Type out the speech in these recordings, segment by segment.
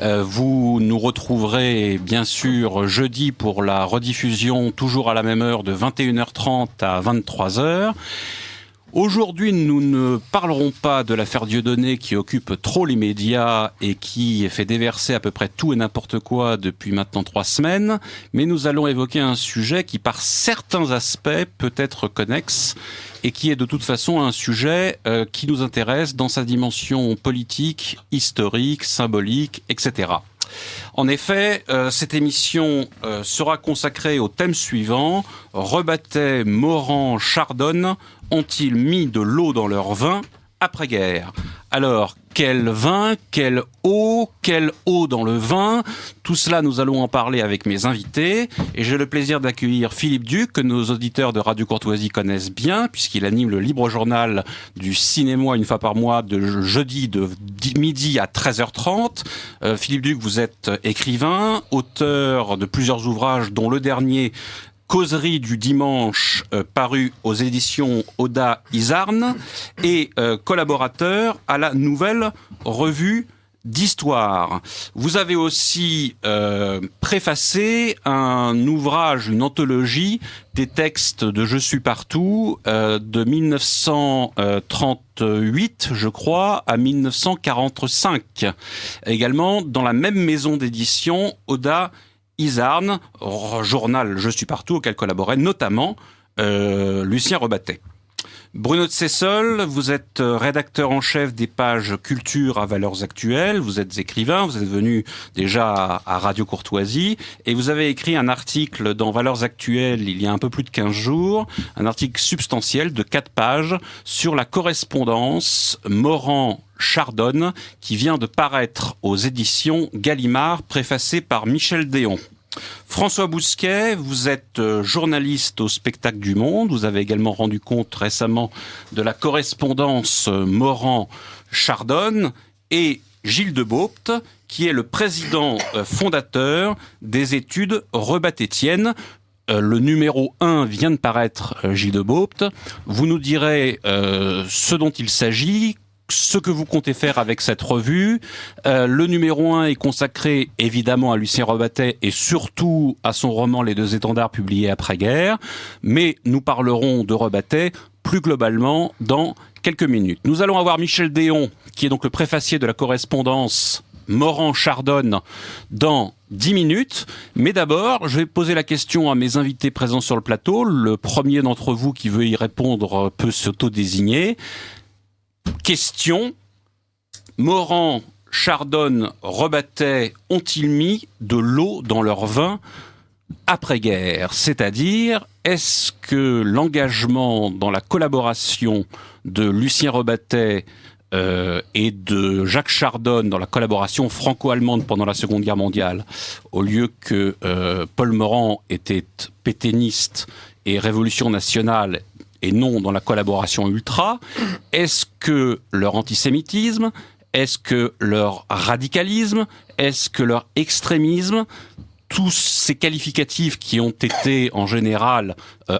Vous nous retrouverez bien sûr jeudi pour la rediffusion, toujours à la même heure, de 21h30 à 23h. Aujourd'hui, nous ne parlerons pas de l'affaire Dieudonné qui occupe trop les médias et qui fait déverser à peu près tout et n'importe quoi depuis maintenant 3 semaines, mais nous allons évoquer un sujet qui, par certains aspects, peut être connexe et qui est de toute façon un sujet qui nous intéresse dans sa dimension politique, historique, symbolique, etc. En effet, cette émission sera consacrée au thème suivant: Rebattet, Morand, Chardonne ont-ils mis de l'eau dans leur vin après-guerre? Alors, quel vin, quelle eau dans le vin? Tout cela, nous allons en parler avec mes invités. Et j'ai le plaisir d'accueillir Philippe Duc, que nos auditeurs de Radio Courtoisie connaissent bien, puisqu'il anime le libre journal du cinéma une fois par mois, de jeudi de midi à 13h30. Philippe Duc, vous êtes écrivain, auteur de plusieurs ouvrages, dont le dernier, Causerie du dimanche, paru aux éditions Oda Izarn, et collaborateur à la Nouvelle Revue d'Histoire. Vous avez aussi préfacé un ouvrage, une anthologie des textes de Je suis partout, de 1938, je crois, à 1945. Également dans la même maison d'édition, Oda Izarn, journal Je suis partout, auquel collaborait notamment Lucien Rebattet. Bruno de Sessol, vous êtes rédacteur en chef des pages Culture à Valeurs Actuelles, vous êtes écrivain, vous êtes venu déjà à Radio Courtoisie, et vous avez écrit un article dans Valeurs Actuelles il y a un peu plus de 15 jours, un article substantiel de 4 pages sur la correspondance Morand-Chardonne qui vient de paraître aux éditions Gallimard, préfacée par Michel Déon. François Bousquet, vous êtes journaliste au Spectacle du Monde. Vous avez également rendu compte récemment de la correspondance Morand-Chardonne. Et Gilles de Beaupt, qui est le président fondateur des études Rebattet-Étienne. Le numéro 1 vient de paraître, Gilles de Beaupt. Vous nous direz ce dont il s'agit, ce que vous comptez faire avec cette revue. Le numéro 1 est consacré évidemment à Lucien Rebattet et surtout à son roman Les Deux Étendards, publié après-guerre. Mais nous parlerons de Rebattet plus globalement dans quelques minutes. Nous allons avoir Michel Déon, qui est donc le préfacier de la correspondance Morand-Chardonne, dans 10 minutes. Mais d'abord, je vais poser la question à mes invités présents sur le plateau. Le premier d'entre vous qui veut y répondre peut s'auto-désigner. Question: Morand, Chardonne, Rebattet ont-ils mis de l'eau dans leur vin après-guerre? C'est-à-dire, est-ce que l'engagement dans la collaboration de Lucien Rebattet et de Jacques Chardonne dans la collaboration franco-allemande pendant la Seconde Guerre mondiale, au lieu que Paul Morand était pétainiste et Révolution nationale, et non dans la collaboration ultra, est-ce que leur antisémitisme, est-ce que leur radicalisme, est-ce que leur extrémisme, tous ces qualificatifs qui ont été en général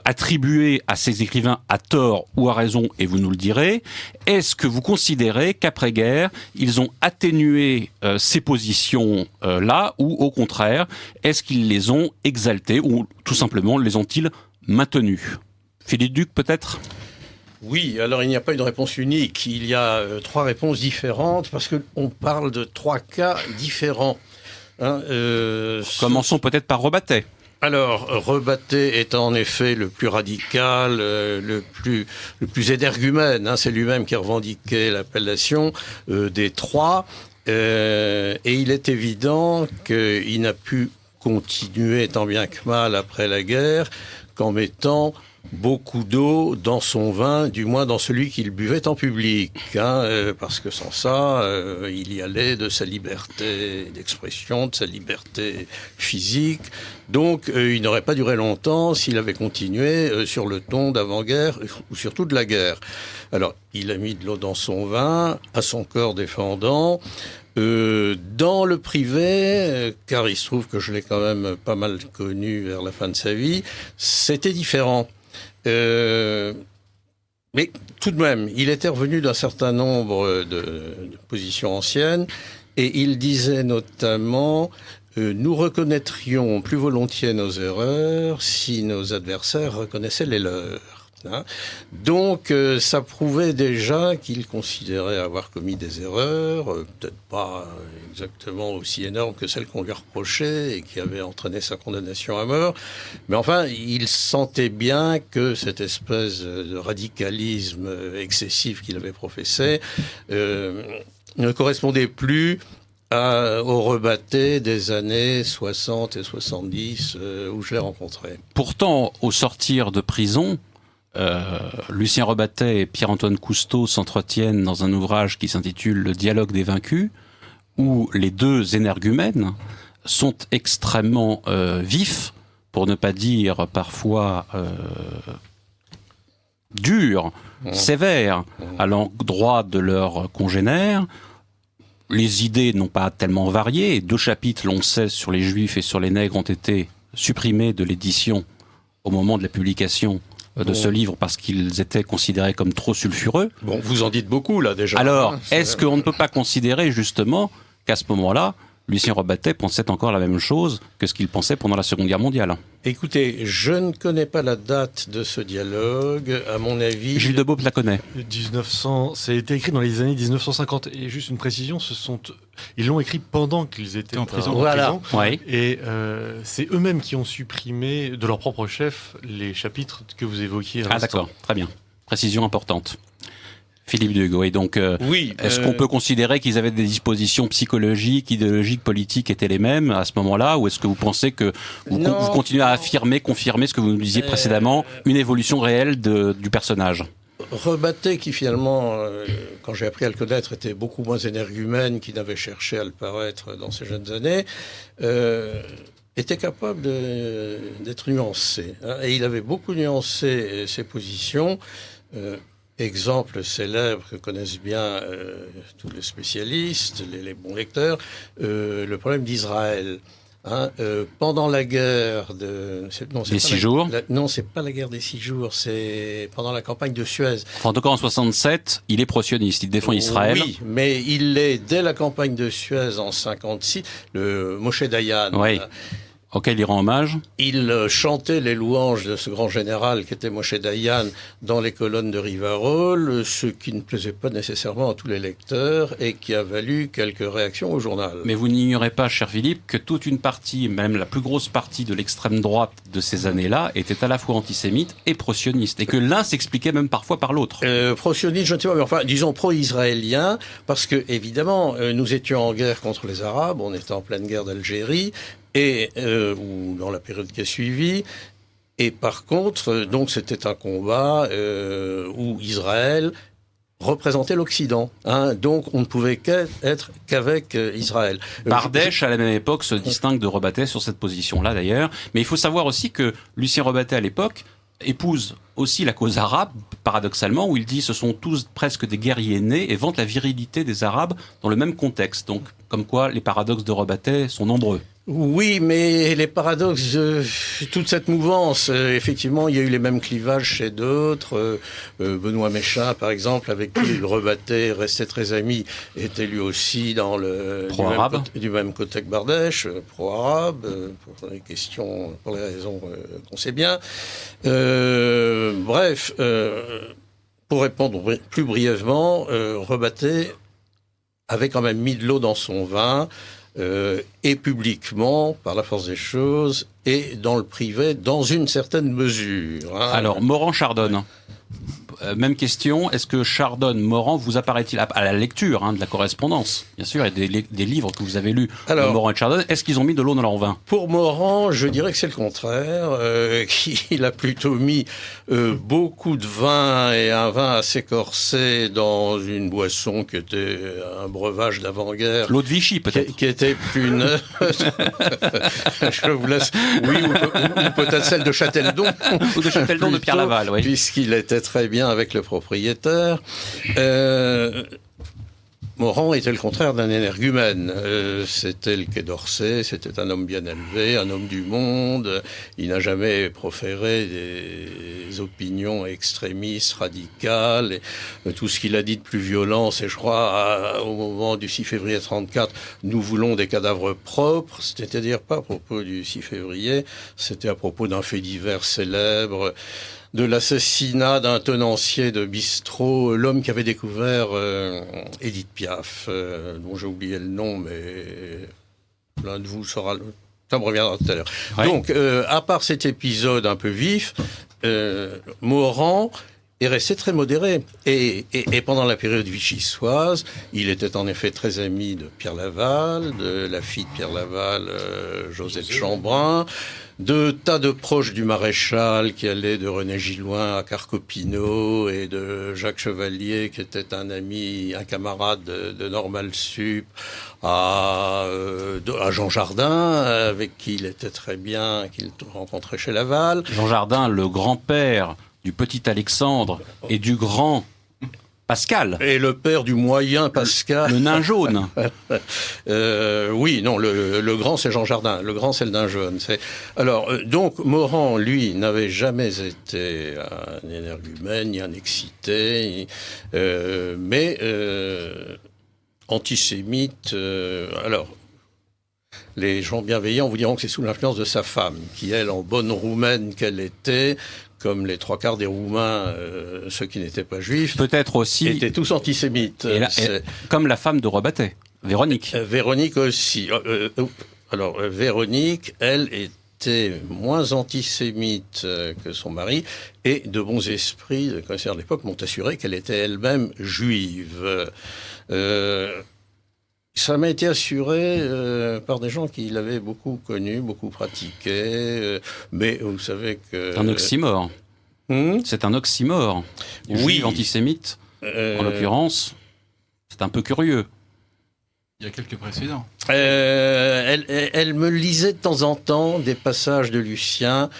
attribués à ces écrivains à tort ou à raison, et vous nous le direz, est-ce que vous considérez qu'après-guerre, ils ont atténué ces positions-là, ou au contraire, est-ce qu'ils les ont exaltées, ou tout simplement les ont-ils maintenues? Philippe Duc, peut-être? Oui, alors il n'y a pas une réponse unique. Il y a 3 réponses différentes parce qu'on parle de 3 cas différents. Commençons peut-être par Rebattet. Alors, Rebattet est en effet le plus radical, le plus énergumène. C'est lui-même qui a revendiqué l'appellation des 3. Et il est évident qu'il n'a pu continuer tant bien que mal après la guerre qu'en mettant beaucoup d'eau dans son vin, du moins dans celui qu'il buvait en public, parce que sans ça, il y allait de sa liberté d'expression, de sa liberté physique. Donc, il n'aurait pas duré longtemps s'il avait continué sur le ton d'avant-guerre, ou surtout de la guerre. Alors, il a mis de l'eau dans son vin, à son corps défendant. Dans le privé, car il se trouve que je l'ai quand même pas mal connu vers la fin de sa vie, c'était différent. Mais tout de même, il était revenu d'un certain nombre de positions anciennes Et il disait notamment nous reconnaîtrions plus volontiers nos erreurs si nos adversaires reconnaissaient les leurs. Hein. Donc, ça prouvait déjà qu'il considérait avoir commis des erreurs, peut-être pas exactement aussi énormes que celles qu'on lui reprochait et qui avaient entraîné sa condamnation à mort. Mais enfin, il sentait bien que cette espèce de radicalisme excessif qu'il avait professé ne correspondait plus au Rebatté des années 60 et 70 où je l'ai rencontré. Pourtant, au sortir de prison, Lucien Rebatté et Pierre-Antoine Cousteau s'entretiennent dans un ouvrage qui s'intitule Le dialogue des vaincus, où les deux énergumènes sont extrêmement vifs, pour ne pas dire parfois durs, sévères, à l'endroit de leurs congénères. Les idées n'ont pas tellement varié. 2 chapitres, l'on sait, sur les Juifs et sur les nègres ont été supprimés de l'édition au moment de la publication de ce livre parce qu'ils étaient considérés comme trop sulfureux. Bon, vous en dites beaucoup là déjà. Alors, est-ce qu'on ne peut pas considérer justement qu'à ce moment-là, Lucien Rebatté pensait encore la même chose que ce qu'il pensait pendant la Seconde Guerre mondiale? Écoutez, je ne connais pas la date de ce dialogue. À mon avis... Gilles Debaume la connaît. 1900, ça a été écrit dans les années 1950. Et juste une précision, ils l'ont écrit pendant qu'ils étaient en prison. Voilà. Ouais. Et c'est eux-mêmes qui ont supprimé de leur propre chef les chapitres que vous évoquiez. Ah d'accord, très bien. Précision importante. Philippe Dugo. Et donc, est-ce qu'on peut considérer qu'ils avaient des dispositions psychologiques, idéologiques, politiques étaient les mêmes à ce moment-là, ou est-ce que vous pensez que vous continuez à confirmer ce que vous nous disiez précédemment, une évolution réelle du personnage? Rebatté, qui finalement, quand j'ai appris à le connaître, était beaucoup moins énergumène qu'il n'avait cherché à le paraître dans ses jeunes années, était capable d'être nuancé. Hein, et il avait beaucoup nuancé ses positions. Exemple célèbre que connaissent bien tous les spécialistes, les bons lecteurs, le problème d'Israël. Hein, pendant la guerre des 6 jours. Non, c'est pas la guerre des 6 jours, c'est pendant la campagne de Suez. En tout cas, en 67, il est pro-sioniste, il défend Israël. Oui, mais il l'est dès la campagne de Suez en 56. Le Moshe Dayan. Oui. Auquel il rend hommage. Il chantait les louanges de ce grand général qui était Moshe Dayan dans les colonnes de Rivarol, ce qui ne plaisait pas nécessairement à tous les lecteurs et qui a valu quelques réactions au journal. Mais vous n'ignorez pas, cher Philippe, que toute une partie, même la plus grosse partie de l'extrême droite de ces années-là, était à la fois antisémite et pro-sioniste, et que l'un s'expliquait même parfois par l'autre. Pro-sioniste, je ne sais pas, mais enfin, disons pro-israélien, parce que, évidemment, nous étions en guerre contre les Arabes, on était en pleine guerre d'Algérie, et ou dans la période qui a suivi. Et par contre, donc c'était un combat où Israël représentait l'Occident. Hein, donc on ne pouvait être qu'avec Israël. Bardèche, à la même époque, se distingue de Rebatté sur cette position-là d'ailleurs. Mais il faut savoir aussi que Lucien Rebatté, à l'époque, épouse aussi la cause arabe, paradoxalement, où il dit ce sont tous presque des guerriers nés et vante la virilité des Arabes dans le même contexte. Donc, comme quoi les paradoxes de Rebatté sont nombreux. Oui, mais les paradoxes de toute cette mouvance, effectivement, il y a eu les mêmes clivages chez d'autres. Benoît Méchat, par exemple, avec qui il Rebatté, restait très ami, était lui aussi dans du même côté que Bardèche, pro-arabe, pour les questions, pour les raisons qu'on sait bien. Bref, pour répondre plus brièvement, Rebatté avait quand même mis de l'eau dans son vin. Et publiquement, par la force des choses, et dans le privé, dans une certaine mesure. Hein. Alors, Morand-Chardonne, même question, est-ce que Chardonne-Morand vous apparaît-il, à la lecture de la correspondance, bien sûr, et des livres que vous avez lus de Morand et Chardonne, est-ce qu'ils ont mis de l'eau dans leur vin? Pour Morand, je dirais que c'est le contraire, qu'il a plutôt mis beaucoup de vin, et un vin assez corsé, dans une boisson qui était un breuvage d'avant-guerre. L'eau de Vichy, peut-être. Qui était plus neutre. Je vous laisse. Oui, ou peut-être celle de Châteldon. Ou de Châteldon de Pierre Laval, oui. Puisqu'il était très bien avec le propriétaire. Morand était le contraire d'un énergumène. C'était le Quai d'Orsay, c'était un homme bien élevé, un homme du monde. Il n'a jamais proféré des opinions extrémistes, radicales. Et tout ce qu'il a dit de plus violent, c'est, je crois, au moment du 6 février 34, nous voulons des cadavres propres. C'est-à-dire pas à propos du 6 février, c'était à propos d'un fait divers célèbre, de l'assassinat d'un tenancier de bistrot, l'homme qui avait découvert Édith Piaf, dont j'ai oublié le nom, mais l'un de vous saura, ça me reviendra tout à l'heure. Ouais. Donc, à part cet épisode un peu vif, Morand est resté très modéré. Et pendant la période vichysoise, il était en effet très ami de Pierre Laval, de la fille de Pierre Laval, Josette Chambrun, de tas de proches du maréchal qui allaient de René Gilouin à Carcopino et de Jacques Chevalier qui était un ami, un camarade de Normal Sup, à Jean Jardin avec qui il était très bien, qu'il rencontrait chez Laval. Jean Jardin, le grand-père du petit Alexandre et du grand Pascal. Et le père du moyen Pascal. Le nain jaune. Oui, non, le grand c'est Jean Jardin, le grand c'est le nain jaune. Alors, donc Morand, lui, n'avait jamais été un énergumène, ni un excité, mais antisémite. Alors, les gens bienveillants vous diront que c'est sous l'influence de sa femme, qui elle, en bonne roumaine qu'elle était, comme les trois quarts des Roumains, ceux qui n'étaient pas juifs, peut-être aussi, étaient tous antisémites. Comme la femme de Robatet, Véronique. Véronique aussi. Alors, Véronique, elle, était moins antisémite que son mari, et de bons esprits, de connaisseurs de l'époque, m'ont assuré qu'elle était elle-même juive. Ça m'a été assuré par des gens qui l'avaient beaucoup connu, beaucoup pratiqué, mais vous savez que... C'est un oxymore. C'est un oxymore. Oui. Juif antisémite, en l'occurrence, c'est un peu curieux. Il y a quelques précédents. Elle me lisait de temps en temps des passages de Lucien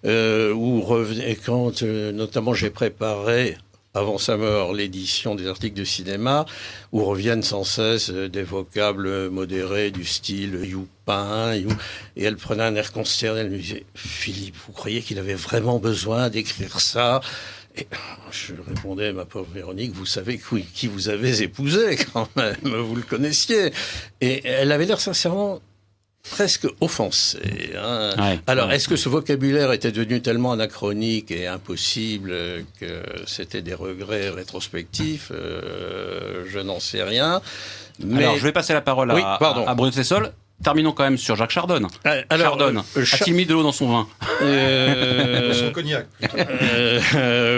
où revenait, quand notamment j'ai préparé avant sa mort l'édition des articles de cinéma, où reviennent sans cesse des vocables modérés du style youpin, et elle prenait un air consterné, elle me disait « Philippe, vous croyez qu'il avait vraiment besoin d'écrire ça ?» Et je répondais, ma pauvre Véronique, vous savez qui vous avez épousé quand même, vous le connaissiez. Et elle avait l'air sincèrement presque offensée. Hein. Ouais, alors, est-ce que ce vocabulaire était devenu tellement anachronique et impossible que c'était des regrets rétrospectifs Je n'en sais rien. Mais... Alors, je vais passer la parole à Bruno Cessol. Terminons quand même sur Jacques Chardonne. Chardonne, a-t-il mis de l'eau dans son vin Dans son cognac.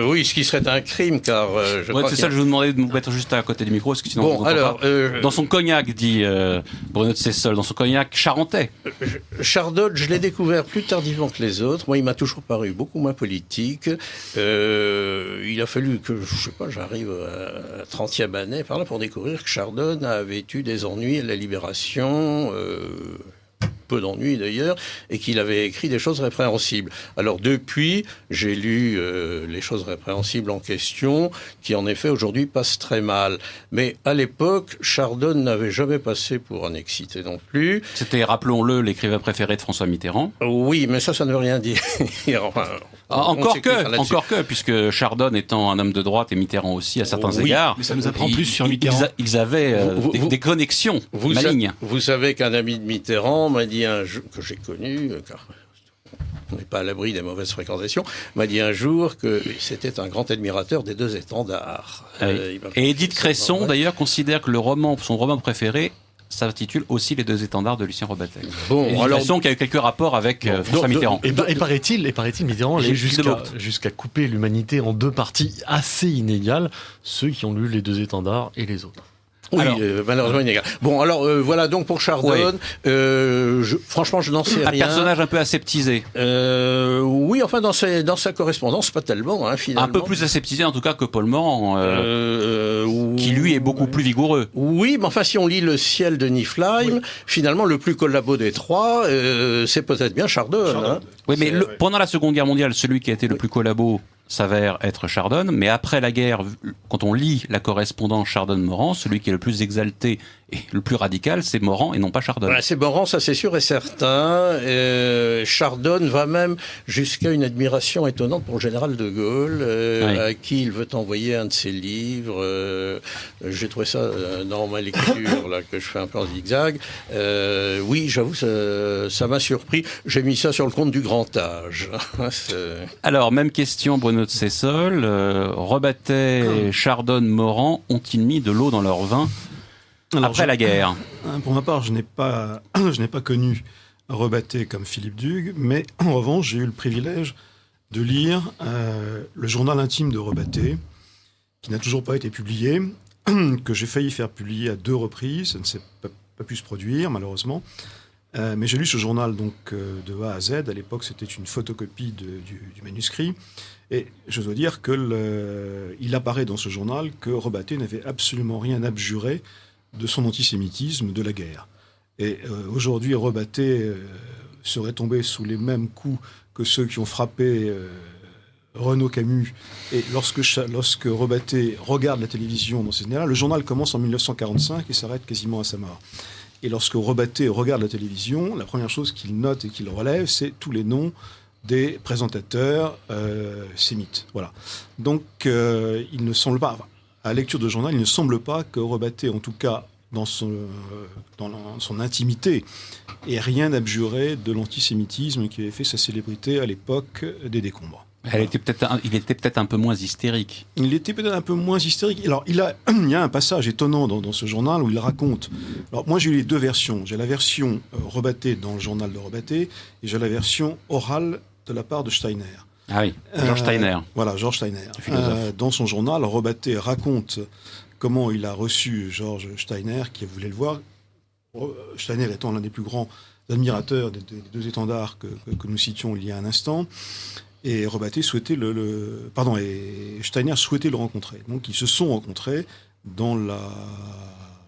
Oui, ce qui serait un crime, car je crois c'est ça, je vous demandais de vous mettre juste à côté du micro, parce que sinon bon, on vous entend pas. Dans son cognac, dit Bruno de Cessol, dans son cognac charentais. Chardonne, je l'ai découvert plus tardivement que les autres. Moi, il m'a toujours paru beaucoup moins politique. Il a fallu que, je sais pas, j'arrive à la 30e année par là pour découvrir que Chardonne avait eu des ennuis à la Libération, peu d'ennuis d'ailleurs, et qu'il avait écrit des choses répréhensibles. Alors depuis, j'ai lu les choses répréhensibles en question, qui en effet aujourd'hui passent très mal. Mais à l'époque, Chardonne n'avait jamais passé pour un excité non plus. C'était, rappelons-le, l'écrivain préféré de François Mitterrand. Oui, mais ça ne veut rien dire. Enfin, encore que, puisque Chardonne étant un homme de droite et Mitterrand aussi à certains égards, mais ça nous apprend plus sur Mitterrand. Ils avaient des connexions malignes. Vous savez qu'un ami de Mitterrand m'a dit un jour, que j'ai connu, car on n'est pas à l'abri des mauvaises fréquentations, m'a dit un jour que c'était un grand admirateur des deux étendards. Et Édith Cresson, d'ailleurs, considère que son roman préféré s'intitule aussi Les deux étendards de Lucien Robatet. Bon, Édith Cresson qui a eu quelques rapports avec François Mitterrand. Et paraît-il, Mitterrand allait jusqu'à couper l'humanité en deux parties assez inégales, ceux qui ont lu Les deux étendards et les autres. Oui, malheureusement inégal. Bon, alors voilà donc pour Chardonne. Franchement, je n'en sais rien. Un personnage un peu aseptisé. Oui, enfin dans sa correspondance, pas tellement, hein, finalement. Un peu plus aseptisé en tout cas que Paul Morand, qui lui est beaucoup plus vigoureux. Oui, mais enfin si on lit Le ciel de Niflheim, finalement le plus collabo des trois, c'est peut-être bien Chardonne. Hein. Oui, mais pendant la Seconde Guerre mondiale, celui qui a été le plus collabo, s'avère être Chardon, mais après la guerre, quand on lit la correspondance Chardon-Morand, celui qui est le plus exalté et le plus radical, c'est Morand et non pas Chardon. Voilà, c'est Morand, ça c'est sûr et certain. Chardon va même jusqu'à une admiration étonnante pour le général de Gaulle, à qui il veut envoyer un de ses livres. J'ai trouvé ça dans ma lecture, là, que je fais un peu en zigzag. Oui, j'avoue, ça m'a surpris. J'ai mis ça sur le compte du grand âge. Alors, même question, Bruno de Sessol. Rebattet, Chardon, Morand ont-ils mis de l'eau dans leur vin après la guerre? Pour ma part, je n'ai pas connu Rebattet comme Philippe Dugues, mais en revanche, j'ai eu le privilège de lire le journal intime de Rebattet, qui n'a toujours pas été publié, que j'ai failli faire publier à 2 reprises. Ça ne s'est pas pu se produire, malheureusement. Mais j'ai lu ce journal donc de A à Z. À l'époque, c'était une photocopie du manuscrit. Et je dois dire qu'il apparaît dans ce journal que Rebattet n'avait absolument rien abjuré de son antisémitisme de la guerre. Et aujourd'hui, Rebattet serait tombé sous les mêmes coups que ceux qui ont frappé Renaud Camus. Et lorsque Rebattet regarde la télévision dans ces années-là, le journal commence en 1945 et s'arrête quasiment à sa mort. Et lorsque Rebattet regarde la télévision, la première chose qu'il note et qu'il relève, c'est tous les noms des présentateurs sémites. Voilà. Donc, il ne semble pas, à la lecture de journal, il ne semble pas que Rebattet, en tout cas dans son intimité, ait rien abjuré de l'antisémitisme qui avait fait sa célébrité à l'époque des décombres. Il était peut-être un peu moins hystérique. Il était peut-être un peu moins hystérique. Alors, il y a un passage étonnant dans ce journal où il raconte... Alors, moi, j'ai eu les 2 versions. J'ai la version Rebattet dans le journal de Rebattet et j'ai la version orale de la part de Steiner. Ah oui, Georges Steiner. Voilà, Georges Steiner. Dans son journal, Rebattet raconte comment il a reçu Georges Steiner, qui voulait le voir. Steiner étant l'un des plus grands admirateurs des 2 étendards que nous citions il y a un instant. Et Rebattet souhaitait et Steiner souhaitait le rencontrer. Donc ils se sont rencontrés dans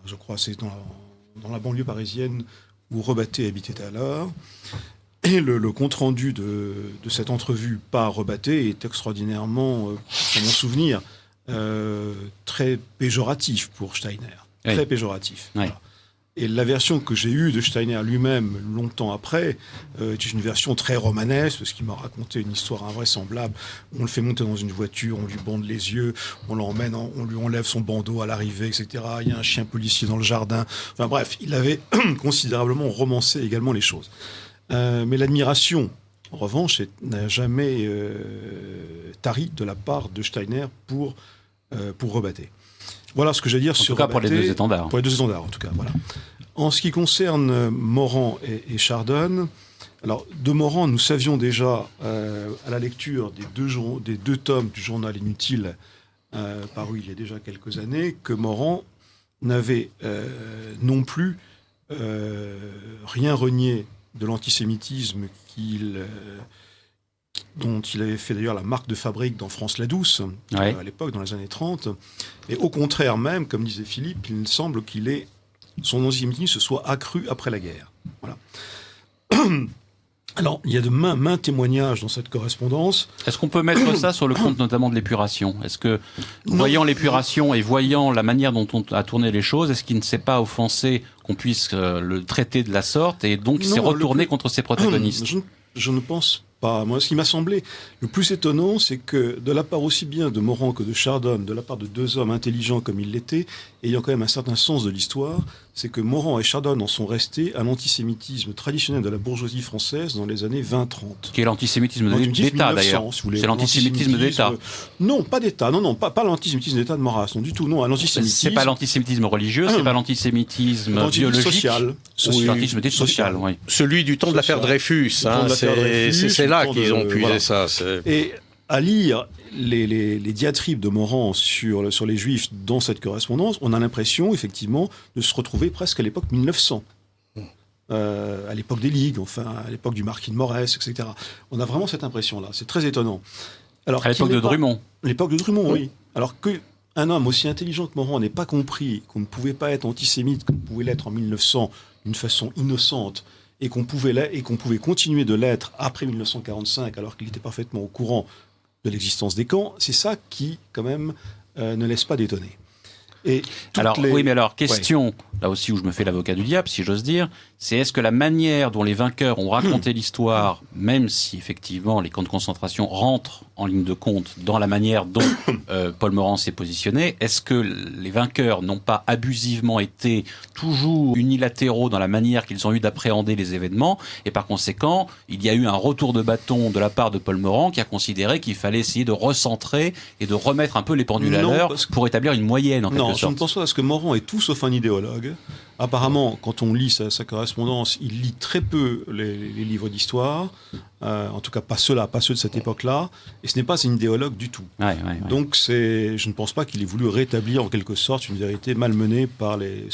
je crois, c'est dans la banlieue parisienne où Rebattet habitait alors. Et le compte-rendu de cette entrevue par Rebattet est extraordinairement, dans mon souvenir, très péjoratif pour Steiner. Oui. Très péjoratif. Oui. Voilà. Et la version que j'ai eue de Steiner lui-même, longtemps après, est une version très romanesque, parce qu'il m'a raconté une histoire invraisemblable. On le fait monter dans une voiture, on lui bande les yeux, on l'emmène, on lui enlève son bandeau à l'arrivée, etc. Il y a un chien policier dans le jardin. Enfin bref, il avait considérablement romancé également les choses. Mais l'admiration, en revanche, n'a jamais tari de la part de Steiner pour Rebattet. Voilà ce que j'ai à dire sur Rebattet. En tout cas, pour les 2 étendards. Pour les 2 étendards, en tout cas, voilà. En ce qui concerne Morand et Chardon, alors, de Morand, nous savions déjà, à la lecture des 2 tomes du journal Inutile, paru il y a déjà quelques années, que Morand n'avait non plus rien renié de l'antisémitisme dont il avait fait d'ailleurs la marque de fabrique dans France la Douce, à l'époque, dans les années 30. Et au contraire même, comme disait Philippe, il semble son antisémitisme se soit accru après la guerre. Voilà. Alors, il y a de maints témoignages dans cette correspondance. Est-ce qu'on peut mettre ça sur le compte notamment de l'épuration ? Est-ce que, voyant l'épuration et voyant la manière dont on a tourné les choses, est-ce qu'il ne s'est pas offensé qu'on puisse le traiter de la sorte et donc s'est retourné contre ses protagonistes ? Je ne pense pas. Moi, ce qui m'a semblé le plus étonnant, c'est que de la part aussi bien de Morand que de Chardon, de la part de 2 hommes intelligents comme ils l'étaient, ayant quand même un certain sens de l'histoire, c'est que Morand et Chardon en sont restés à l'antisémitisme traditionnel de la bourgeoisie française dans les années 20-30. Qui est l'antisémitisme d'État, d'ailleurs. C'est l'antisémitisme d'État. Non, pas d'État. Non, pas l'antisémitisme d'État de Maurras. Non, du tout. Non, l'antisémitisme. C'est pas l'antisémitisme religieux, c'est pas l'antisémitisme biologique. Social. L'antisémitisme social, oui. Celui du temps de l'affaire Dreyfus. C'est là qu'ils ont puisé ça. Et à lire les diatribes de Morand sur les Juifs dans cette correspondance, on a l'impression, effectivement, de se retrouver presque à l'époque 1900. À l'époque des Ligues, enfin, à l'époque du marquis de Morès, etc. On a vraiment cette impression-là. C'est très étonnant. Alors, à l'époque de Drummond. L'époque de Drummond, oui. Alors qu'un homme aussi intelligent que Morand n'ait pas compris qu'on ne pouvait pas être antisémite comme on pouvait l'être en 1900 d'une façon innocente, et qu'on pouvait continuer de l'être après 1945, alors qu'il était parfaitement au courant de l'existence des camps, c'est ça qui, quand même, ne laisse pas d'étonner. Et oui, mais alors, question, là aussi où je me fais l'avocat du diable, si j'ose dire, c'est est-ce que la manière dont les vainqueurs ont raconté l'histoire, même si effectivement les camps de concentration rentrent en ligne de compte dans la manière dont Paul Morand s'est positionné, est-ce que les vainqueurs n'ont pas abusivement été toujours unilatéraux dans la manière qu'ils ont eu d'appréhender les événements, et par conséquent, il y a eu un retour de bâton de la part de Paul Morand qui a considéré qu'il fallait essayer de recentrer et de remettre un peu les pendules à l'heure pour établir une moyenne en quelque sorte. Je ne pense pas, parce que Morand est tout sauf un idéologue. Apparemment, quand on lit sa correspondance, il lit très peu les livres d'histoire, en tout cas pas ceux de cette époque-là, et ce n'est pas un idéologue du tout. Ouais. Donc je ne pense pas qu'il ait voulu rétablir en quelque sorte une vérité malmenée par les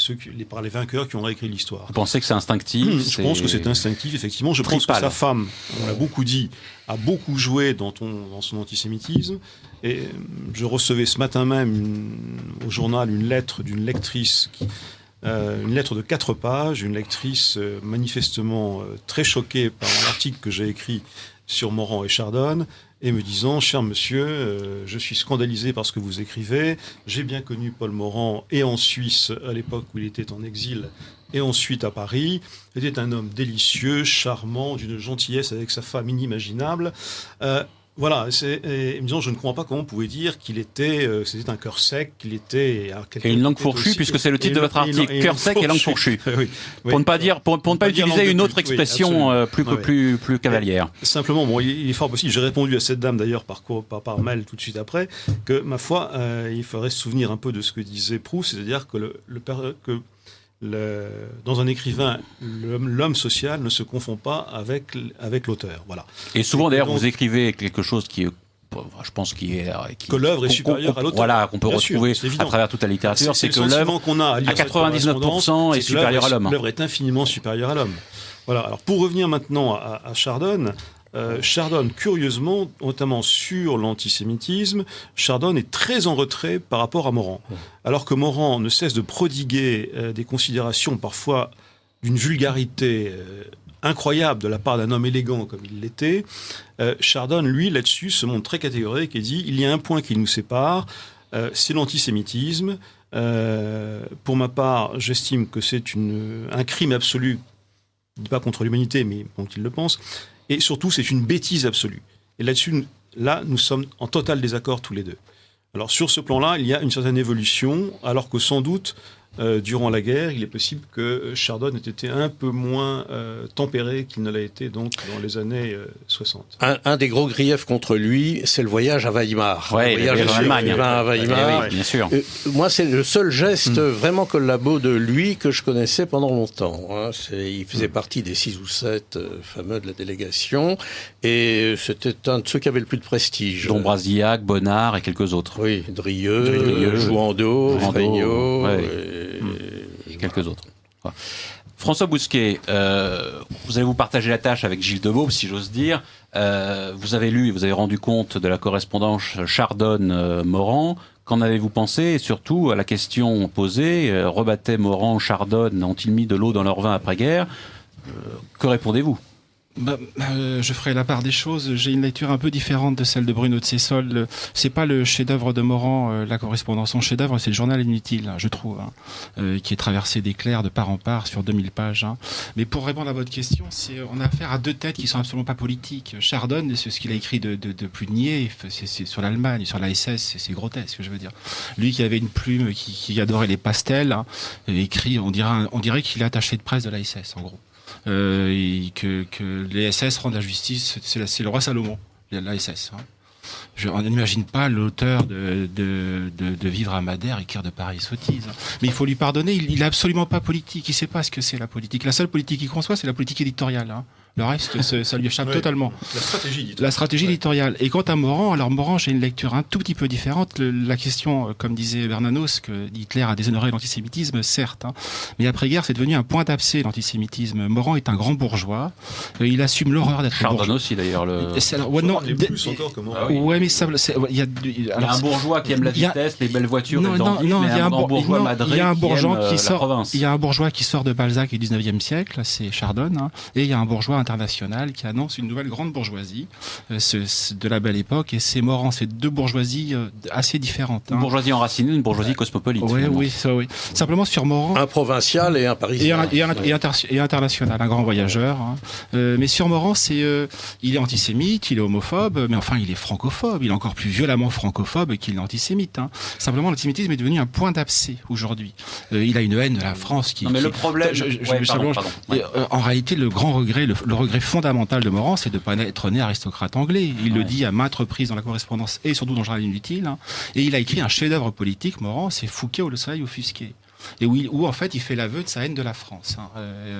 vainqueurs qui ont réécrit l'histoire. Vous pensez que c'est instinctif? Je pense que c'est instinctif, effectivement. Je pense que sa femme, on l'a beaucoup dit, a beaucoup joué dans son antisémitisme. Et je recevais ce matin même au journal une lettre d'une lectrice une lettre de 4 pages, une lectrice manifestement très choquée par l'article que j'ai écrit sur Morand et Chardonne, et me disant « Cher monsieur, je suis scandalisé par ce que vous écrivez. J'ai bien connu Paul Morand, et en Suisse, à l'époque où il était en exil, et ensuite à Paris. Il était un homme délicieux, charmant, d'une gentillesse avec sa femme inimaginable. » Voilà, et me disant, je ne comprends pas comment on pouvait dire c'était un cœur sec, qu'il était... Et une langue fourchue, aussi, puisque c'est le titre de votre article, cœur sec et langue fourchue. Oui. Pour ne pas utiliser une autre expression plus cavalière. Simplement, il est fort possible, j'ai répondu à cette dame d'ailleurs par mail tout de suite après, que ma foi, il faudrait se souvenir un peu de ce que disait Proust, c'est-à-dire que dans un écrivain, l'homme social ne se confond pas avec l'auteur. Voilà. Et souvent, d'ailleurs, vous écrivez quelque chose qui est, je pense, que l'œuvre est supérieure à l'auteur. Voilà, qu'on peut retrouver à travers toute la littérature. C'est que l'œuvre, à 99%, est supérieure à l'homme. L'œuvre est infiniment supérieure à l'homme. Voilà. Alors, pour revenir maintenant à Chardonne, Chardonne, curieusement, notamment sur l'antisémitisme, Chardonne est très en retrait par rapport à Morand. Alors que Morand ne cesse de prodiguer des considérations parfois d'une vulgarité incroyable de la part d'un homme élégant comme il l'était, Chardonne, lui, là-dessus, se montre très catégorique et dit « Il y a un point qui nous sépare, c'est l'antisémitisme. Pour ma part, j'estime que c'est un crime absolu, je ne dis pas contre l'humanité, mais dont il le pense. Et surtout, c'est une bêtise absolue. Et là-dessus, nous sommes en total désaccord tous les deux. Alors, sur ce plan-là, il y a une certaine évolution, alors que sans doute, durant la guerre, il est possible que Chardonne ait été un peu moins tempéré qu'il ne l'a été donc dans les années 60. Un des gros griefs contre lui, c'est le voyage à Weimar. Oui, le voyage en Allemagne. À Weimar. Oui, bien sûr. Moi, c'est le seul geste vraiment collabo de lui que je connaissais pendant longtemps. Il faisait partie des 6 ou 7 fameux de la délégation, et c'était un de ceux qui avait le plus de prestige. Dont Brasillac, Bonnard et quelques autres. Oui, Drieux, Jouandeau, Fregnaud... Et quelques autres. Voilà. François Bousquet, vous allez vous partager la tâche avec Gilles Debeaume, si j'ose dire. Vous avez lu et vous avez rendu compte de la correspondance Chardonne-Morand. Qu'en avez-vous pensé? Et surtout, à la question posée, rebattaient Morand, Chardonne, ont-ils mis de l'eau dans leur vin après-guerre? Que répondez-vous? Je ferai la part des choses. J'ai une lecture un peu différente de celle de Bruno de Sessol. C'est pas le chef-d'œuvre de Morand, la correspondance. Son chef-d'œuvre, c'est le journal inutile, je trouve, qui est traversé d'éclairs de part en part sur 2000 pages. Mais pour répondre à votre question, on a affaire à 2 têtes qui sont absolument pas politiques. Chardonne, c'est ce qu'il a écrit de plus niais, c'est sur l'Allemagne, sur la SS, c'est grotesque, je veux dire. Lui qui avait une plume, qui adorait les pastels, écrit, on dirait qu'il est attaché de presse de la SS, en gros. Que les SS rendent la justice, c'est le roi Salomon, la SS. On n'imagine pas l'auteur de Vivre à Madère écrire de pareilles sottises. Mais il faut lui pardonner, il n'est absolument pas politique, il ne sait pas ce que c'est la politique. La seule politique qu'il conçoit, c'est la politique éditoriale. Le reste, ça lui échappe totalement. La stratégie éditoriale. Et quant à Morand, j'ai une lecture un tout petit peu différente. La question, comme disait Bernanos, que Hitler a déshonoré l'antisémitisme, certes. Mais après-guerre, c'est devenu un point d'abcès, l'antisémitisme. Morand est un grand bourgeois. Il assume l'horreur d'être Chardonne aussi, d'ailleurs. Plus encore que Morand. Ouais, mais ça, il y a un bourgeois qui aime la vitesse, les belles voitures, il y a un bourgeois madrid qui aime la province. Il y a un bourgeois qui sort de Balzac du 19e siècle, c'est Chardonne. Et il y a un bourgeois international qui annonce une nouvelle grande bourgeoisie de la belle époque. Et c'est Morand, c'est deux bourgeoisies assez différentes. Une bourgeoisie enracinée, une bourgeoisie cosmopolite. Oui. Simplement sur Morand. Un provincial et un parisien. Et international, un grand voyageur. Mais sur Morand, il est antisémite, il est homophobe, mais enfin il est francophobe. Il est encore plus violemment francophobe qu'il est antisémite. Simplement, l'antisémitisme est devenu un point d'abcès aujourd'hui. Il a une haine de la France qui... Non, mais le problème... En réalité, le grand regret, le regret fondamental de Morand, c'est de ne pas être né aristocrate anglais. Il le dit à maintes reprises dans la correspondance et surtout dans le journal inutile. Et il a écrit un chef-d'œuvre politique, Morand, c'est Fouquet ou le soleil offusqué. Et où en fait il fait l'aveu de sa haine de la France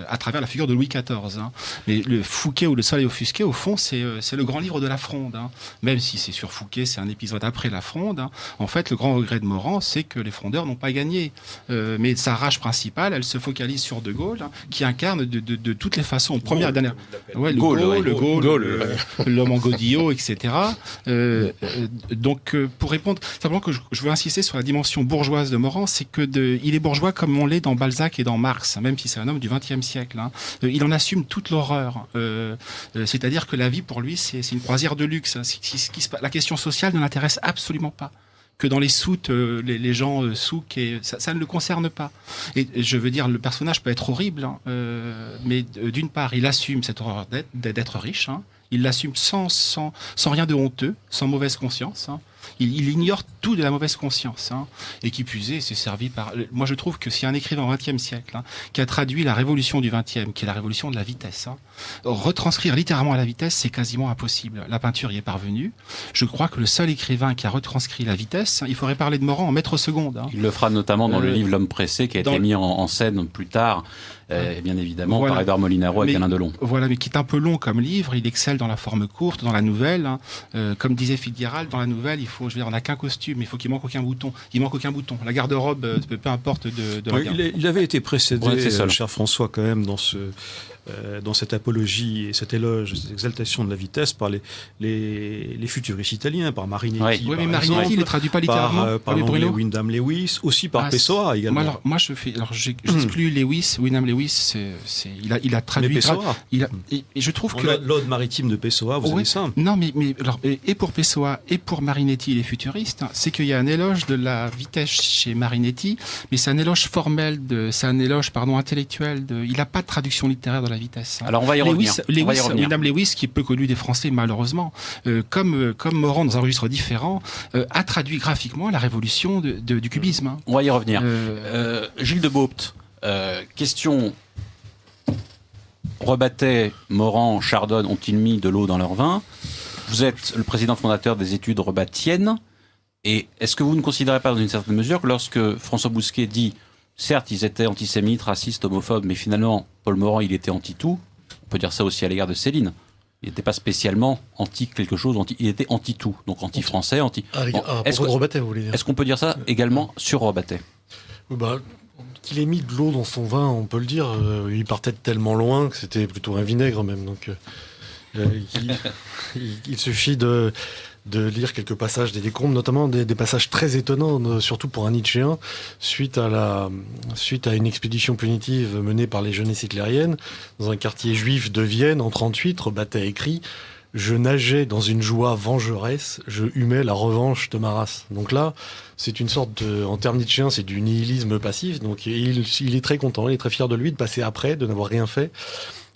à travers la figure de Louis XIV. Mais le Fouquet ou le soleil offusqué, au fond, c'est le grand livre de la Fronde. Même si c'est sur Fouquet, c'est un épisode après la Fronde. En fait, le grand regret de Morand, c'est que les frondeurs n'ont pas gagné. Mais sa rage principale, elle se focalise sur De Gaulle, qui incarne de toutes les façons, première et dernière. Le Gaulle, l'homme en godillot, etc. Donc, pour répondre, simplement que je veux insister sur la dimension bourgeoise de Morand, c'est que il est bourgeois comme on l'est dans Balzac et dans Marx, même si c'est un homme du XXe siècle. Il en assume toute l'horreur. C'est-à-dire que la vie, pour lui, c'est une croisière de luxe. La question sociale ne l'intéresse absolument pas. Que dans les soutes, les gens souquent, et ça ne le concerne pas. Et je veux dire, le personnage peut être horrible, mais d'une part, il assume cette horreur d'être riche. Il l'assume sans rien de honteux, sans mauvaise conscience. Il ignore tout de la mauvaise conscience. Et qui plus est, c'est servi par... Moi, je trouve que si un écrivain au XXe siècle qui a traduit la révolution du XXe, qui est la révolution de la vitesse, retranscrire littéralement à la vitesse, c'est quasiment impossible. La peinture y est parvenue. Je crois que le seul écrivain qui a retranscrit la vitesse, il faudrait parler de Morand en mètre seconde. Il le fera notamment dans le livre L'Homme pressé, qui a été mis en scène plus tard, bien évidemment, par Édouard Molinaro et Alain Delon. Voilà, mais qui est un peu long comme livre. Il excelle dans la forme courte, dans la nouvelle. Comme disait Fitzgerald, dans la nouvelle, on n'a qu'un costume, il faut qu'il manque aucun bouton. Il manque aucun bouton. La garde-robe, peu importe il avait été précédé, cher François, quand même, dans cette apologie et cet éloge, cette exaltation de la vitesse par les futuristes italiens, par Marinetti. Oui, mais Marinetti, il ne traduit pas littéralement. Par Wyndham Lewis, aussi par Pessoa également. Moi, j'exclus Lewis. Wyndham Lewis, il a traduit. Pessoa. Et je trouve que l'ode maritime de Pessoa, vous avez ça. Non, mais et pour Pessoa et pour Marinetti, les futuristes, c'est qu'il y a un éloge de la vitesse chez Marinetti, mais c'est un éloge formel, c'est un éloge intellectuel. Il n'a pas de traduction littéraire de la vitesse. Alors on va y revenir. Wyndham Lewis, qui est peu connu des Français malheureusement, comme Morand dans un registre différent, a traduit graphiquement la révolution du cubisme. On va y revenir. Gilles de Beaupt, question. Rebattet, Morand, Chardonne ont-ils mis de l'eau dans leur vin? Vous êtes le président fondateur des études rebattiennes. Et est-ce que vous ne considérez pas dans une certaine mesure que lorsque François Bousquet dit certes, ils étaient antisémites, racistes, homophobes, mais finalement, Paul Morand, il était anti-tout. On peut dire ça aussi à l'égard de Céline. Il n'était pas spécialement anti-quelque chose, il était anti-tout. Donc anti-français, anti... Rebattet, vous voulez dire. Est-ce qu'on peut dire ça également sur Rebattet? Qu'il ait mis de l'eau dans son vin, on peut le dire. Il partait de tellement loin que c'était plutôt un vinaigre même. Donc, il suffit de lire quelques passages des Décombres, notamment des passages très étonnants, surtout pour un Nietzschéen, suite à une expédition punitive menée par les jeunesses hitlériennes dans un quartier juif de Vienne en 1938. Rebattet écrit « Je nageais dans une joie vengeresse, je humais la revanche de ma race ». Donc là, c'est une sorte en termes nietzschéens, c'est du nihilisme passif. Donc il est très content, il est très fier de lui de passer après, de n'avoir rien fait.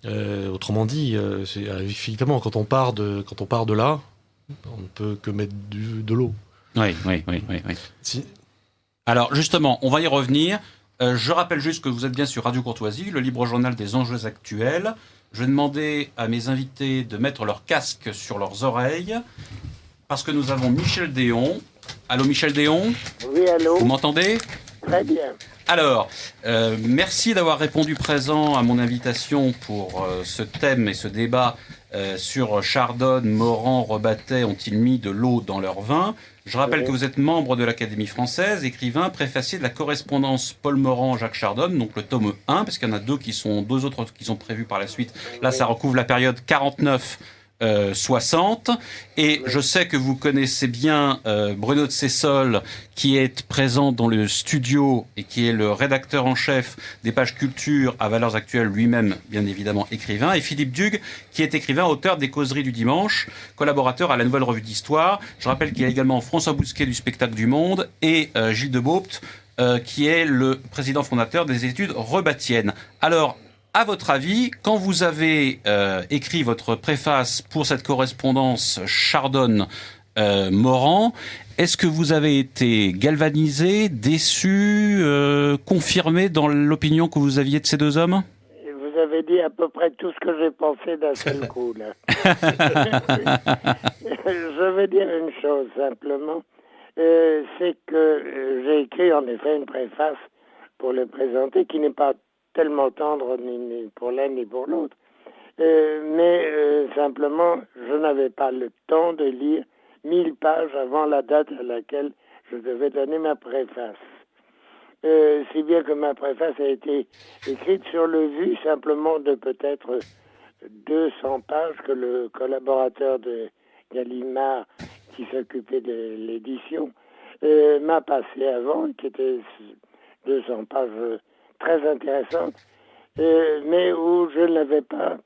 Autrement dit, c'est effectivement quand on part de là, on ne peut que mettre de l'eau. Oui. Alors justement, on va y revenir. Je rappelle juste que vous êtes bien sur Radio Courtoisie, le libre journal des enjeux actuels. Je vais demander à mes invités de mettre leur casque sur leurs oreilles, parce que nous avons Michel Déon. Allô Michel Déon? Oui, allô. Vous m'entendez? Très bien. Alors, merci d'avoir répondu présent à mon invitation pour ce thème et ce débat sur Chardonne, Morand, Rebattet ont-ils mis de l'eau dans leur vin? Je rappelle que vous êtes membre de l'Académie française, écrivain, préfacier de la correspondance Paul Morand-Jacques Chardonne, donc le tome 1, parce qu'il y en a deux autres qui sont prévus par la suite. Là, ça recouvre la période 49 60. Et je sais que vous connaissez bien Bruno de Sessol, qui est présent dans le studio et qui est le rédacteur en chef des pages culture à Valeurs Actuelles, lui-même bien évidemment écrivain, et Philippe Dugue, qui est écrivain, auteur des Causeries du Dimanche, collaborateur à la Nouvelle Revue d'Histoire. Je rappelle qu'il y a également François Bousquet du Spectacle du Monde et Gilles de Beaupt, qui est le président fondateur des études rebatiennes. Alors, à votre avis, quand vous avez écrit votre préface pour cette correspondance Chardonne-Morand, est-ce que vous avez été galvanisé, déçu, confirmé dans l'opinion que vous aviez de ces deux hommes ? Vous avez dit à peu près tout ce que j'ai pensé d'un seul coup, là. Je vais dire une chose, simplement. C'est que j'ai écrit, en effet, une préface pour le présenter, qui n'est pas tellement tendre ni pour l'un ni pour l'autre. Mais simplement, je n'avais pas le temps de lire 1000 pages avant la date à laquelle je devais donner ma préface. Si bien que ma préface a été écrite sur le vu simplement de peut-être 200 pages que le collaborateur de Gallimard qui s'occupait de l'édition m'a passé avant, qui était 200 pages très intéressante, mais où je n'avais pas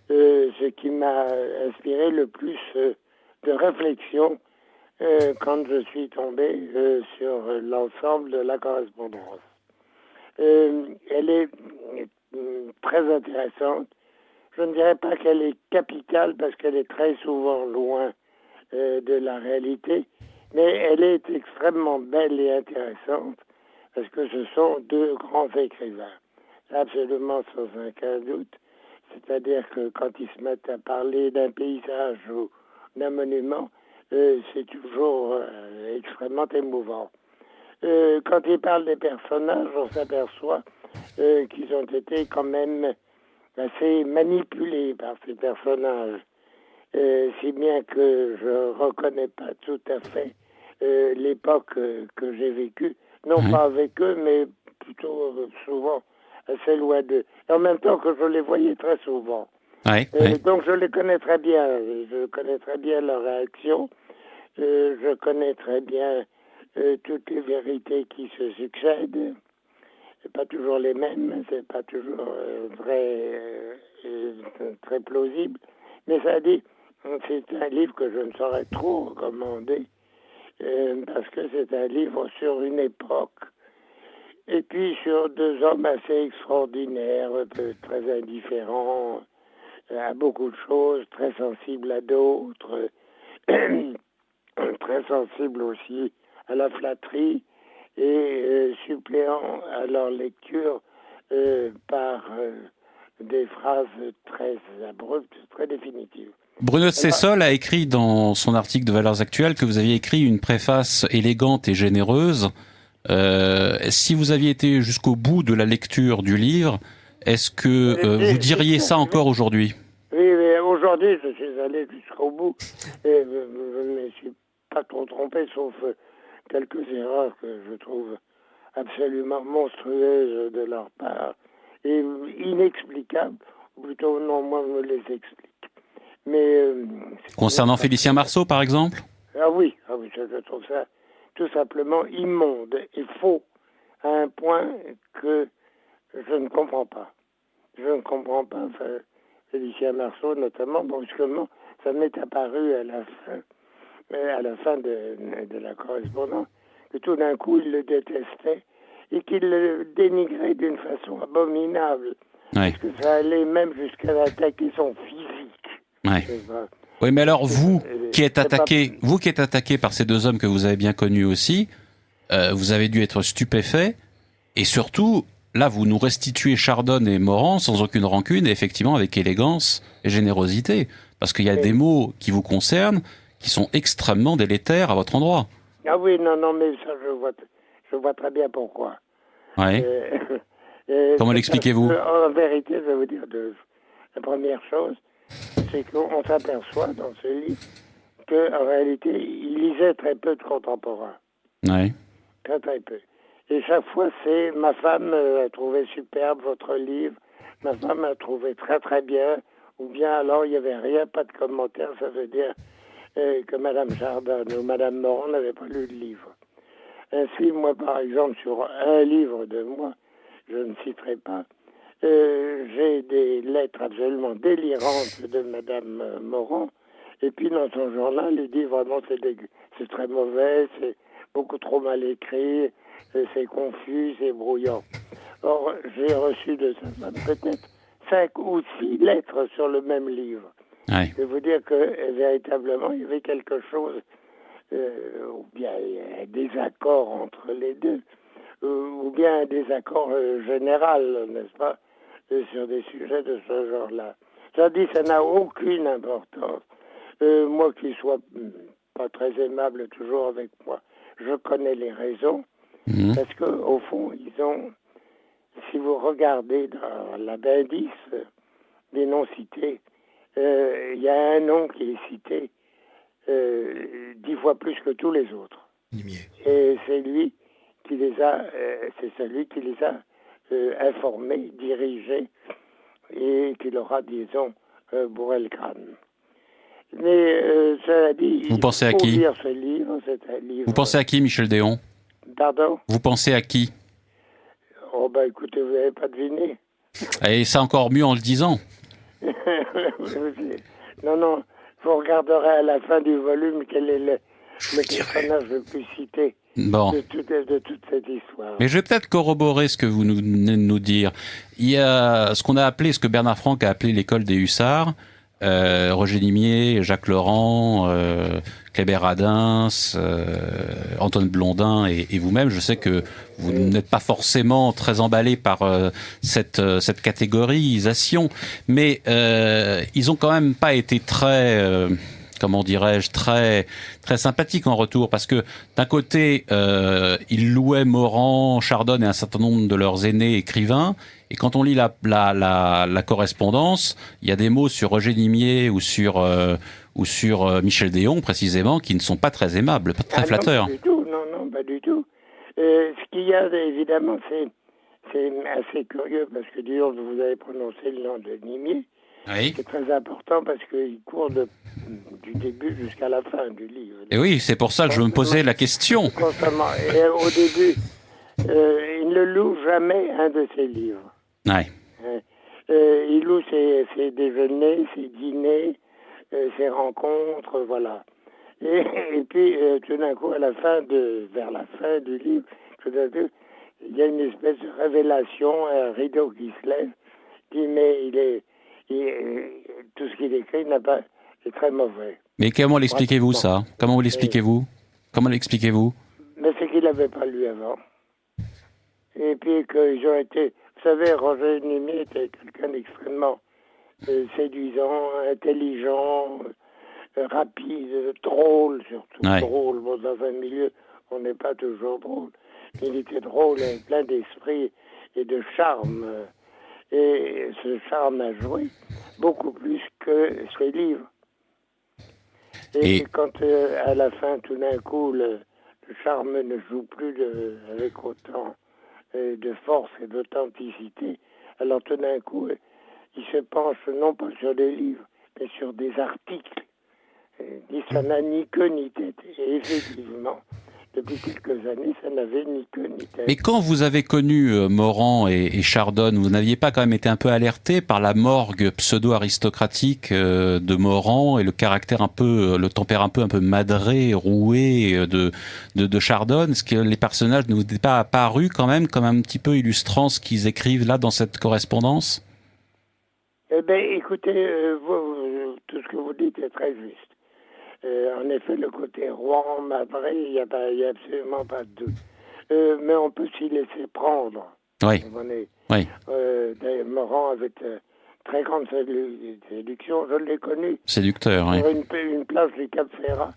ce qui m'a inspiré le plus de réflexion quand je suis tombé sur l'ensemble de la correspondance. Elle est très intéressante. Je ne dirais pas qu'elle est capitale parce qu'elle est très souvent loin de la réalité, mais elle est extrêmement belle et intéressante parce que ce sont deux grands écrivains, absolument sans aucun doute. C'est-à-dire que quand ils se mettent à parler d'un paysage ou d'un monument, c'est toujours extrêmement émouvant. Quand ils parlent des personnages, on s'aperçoit qu'ils ont été quand même assez manipulés par ces personnages, si bien que je ne reconnais pas tout à fait l'époque que j'ai vécue, non pas avec eux, mais plutôt souvent assez loin d'eux. Et en même temps que je les voyais très souvent. Donc je les connais très bien. Je connais très bien leurs réactions. Je connais très bien toutes les vérités qui se succèdent. C'est pas toujours les mêmes, c'est pas toujours très plausible. Mais ça dit, c'est un livre que je ne saurais trop recommander parce que c'est un livre sur une époque et puis sur deux hommes assez extraordinaires, très indifférents à beaucoup de choses, très sensibles à d'autres, très sensibles aussi à la flatterie et suppléant à leur lecture par des phrases très abruptes, très définitives. Bruno de Sessol a écrit dans son article de Valeurs Actuelles que vous aviez écrit une préface élégante et généreuse. Si vous aviez été jusqu'au bout de la lecture du livre, est-ce que vous diriez ça encore aujourd'hui ? Oui, mais aujourd'hui, je suis allé jusqu'au bout et je ne me suis pas trop trompé, sauf quelques erreurs que je trouve absolument monstrueuses de leur part et inexplicables, ou plutôt non, moi je me les explique. Mais concernant Félicien Marceau, par exemple ? Ah oui, je trouve ça tout simplement immonde et faux à un point que je ne comprends pas. Je ne comprends pas, Félicien Marceau notamment, brusquement, ça m'est apparu à la fin de la correspondance, que tout d'un coup il le détestait et qu'il le dénigrait d'une façon abominable. Parce que ça allait même jusqu'à attaquer son physique. Oui, mais alors vous qui êtes attaqué par ces deux hommes que vous avez bien connus aussi, vous avez dû être stupéfait et surtout, là vous nous restituez Chardonne et Morand sans aucune rancune et effectivement avec élégance et générosité, parce qu'il y a des mots qui vous concernent qui sont extrêmement délétères à votre endroit. Ah oui, non, mais ça je vois très bien pourquoi. Ouais. Comment l'expliquez-vous ? En vérité, je vais vous dire la première chose, c'est qu'on s'aperçoit dans ce livre qu'en réalité, il lisait très peu de contemporains. Oui. Très, très peu. Et chaque fois, c'est ma femme a trouvé superbe votre livre, ma femme a trouvé très, très bien, ou bien alors il n'y avait rien, pas de commentaire, ça veut dire que Madame Chardon ou Madame Moron n'avaient pas lu le livre. Ainsi, moi, par exemple, sur un livre de moi, je ne citerai pas, j'ai des lettres absolument délirantes de Madame Moron, et puis dans son journal, il dit vraiment c'est très mauvais, c'est beaucoup trop mal écrit, c'est confus, c'est brouillant. Or, j'ai reçu de sa femme peut-être 5 ou 6 lettres sur le même livre. Ouais. Je vais vous dire que véritablement, il y avait quelque chose, ou bien un désaccord entre les deux, ou bien un désaccord général, n'est-ce pas, sur des sujets de ce genre-là. Ça dit, ça n'a aucune importance. Moi qui sois pas très aimable toujours avec moi, je connais les raisons, parce qu'au fond, ils ont, si vous regardez dans la d'indice des noms cités, il y a un nom qui est cité 10 fois plus que tous les autres. Et c'est lui qui les a, c'est celui qui les a informés, dirigés, et qui leur a, disons, bourré le crâne. Mais cela dit, Vous pensez à qui ? Lire ce livre, c'est un livre. Vous pensez à qui, Michel Déon ? Pardon ? Vous pensez à qui ? Oh ben écoutez, vous n'avez pas deviné. Et c'est encore mieux en le disant. Non, vous regarderez à la fin du volume quel est le personnage le plus cité de toute cette histoire. Mais je vais peut-être corroborer ce que vous venez de nous dire. Il y a ce qu'on a appelé, ce que Bernard Franck a appelé l'école des hussards. Roger Nimier, Jacques Laurent, Kléber Radins, Antoine Blondin et vous-même. Je sais que vous n'êtes pas forcément très emballé par cette catégorisation, mais ils ont quand même pas été très comment dirais-je, très sympathique en retour, parce que d'un côté, ils louaient Morand, Chardon et un certain nombre de leurs aînés écrivains, et quand on lit la correspondance, il y a des mots sur Roger Nimier ou sur Michel Déon, précisément, qui ne sont pas très aimables, pas très flatteurs. Non, pas du tout. Ce qu'il y a, évidemment, c'est assez curieux, parce que du jour vous avez prononcé le nom de Nimier, oui. C'est très important parce qu'il court du début jusqu'à la fin du livre. Et oui, c'est pour ça que je me posais la question. Constamment. Et au début, il ne loue jamais un de ses livres. Ouais. Il loue ses déjeuners, ses dîners, ses rencontres, voilà. Et puis, tout d'un coup, vers la fin du livre, tout d'un coup, il y a une espèce de révélation, un rideau qui se lève, qui met, tout ce qu'il écrit est très mauvais. Mais comment l'expliquez-vous ça ? Comment l'expliquez-vous ? Mais c'est qu'il n'avait pas lu avant. Et puis qu'ils ont été... Vous savez, Roger Nimier était quelqu'un d'extrêmement séduisant, intelligent, rapide, drôle surtout. Ouais. Drôle. Bon, dans un milieu, on n'est pas toujours drôle. Il était drôle, plein d'esprit et de charme. Et ce charme a joué beaucoup plus que ses livres. Et quand à la fin, tout d'un coup, le charme ne joue plus avec autant de force et d'authenticité, alors tout d'un coup, il se penche non pas sur des livres, mais sur des articles. Et ça n'a ni queue ni tête. Et effectivement, depuis quelques années, ça n'avait ni queue ni tête. Mais quand vous avez connu Morand et Chardon, vous n'aviez pas quand même été un peu alerté par la morgue pseudo-aristocratique de Morand et le caractère le tempérament un peu madré, roué de Chardon? Est-ce que les personnages ne vous étaient pas apparus quand même comme un petit peu illustrant ce qu'ils écrivent là dans cette correspondance? Eh bien, écoutez, tout ce que vous dites est très juste. En effet, le côté Rouen, madré, il n'y a absolument pas de doute. Mais on peut s'y laisser prendre. Oui. Oui. Morand avait très grande séduction. Je l'ai connu. Séducteur, oui. Sur une plage du Cap Ferrat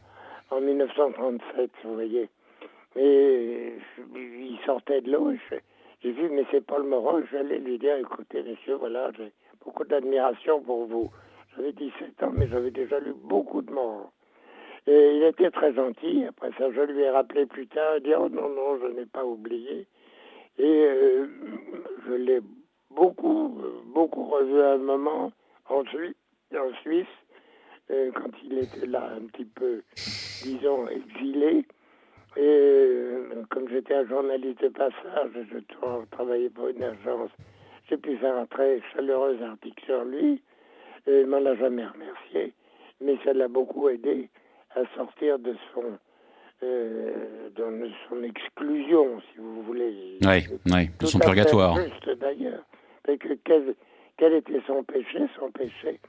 en 1937, vous voyez. Et il sortait de l'eau. J'ai vu, mais c'est Paul Morand. J'allais lui dire, écoutez, monsieur, voilà, j'ai beaucoup d'admiration pour vous. J'avais 17 ans, mais j'avais déjà lu beaucoup de Morand. Et il était très gentil. Après ça, je lui ai rappelé plus tard. Il dit, oh non, je n'ai pas oublié. Et je l'ai beaucoup revu à un moment. Ensuite, en Suisse, quand il était là un petit peu, disons, exilé. Et comme j'étais un journaliste de passage, je travaillais pour une agence, j'ai pu faire un très chaleureux article sur lui. Et il m'en a jamais remercié, mais ça l'a beaucoup aidé à sortir de son exclusion, si vous voulez. Oui, de son purgatoire. Juste d'ailleurs. Et que quel était son péché? Son péché,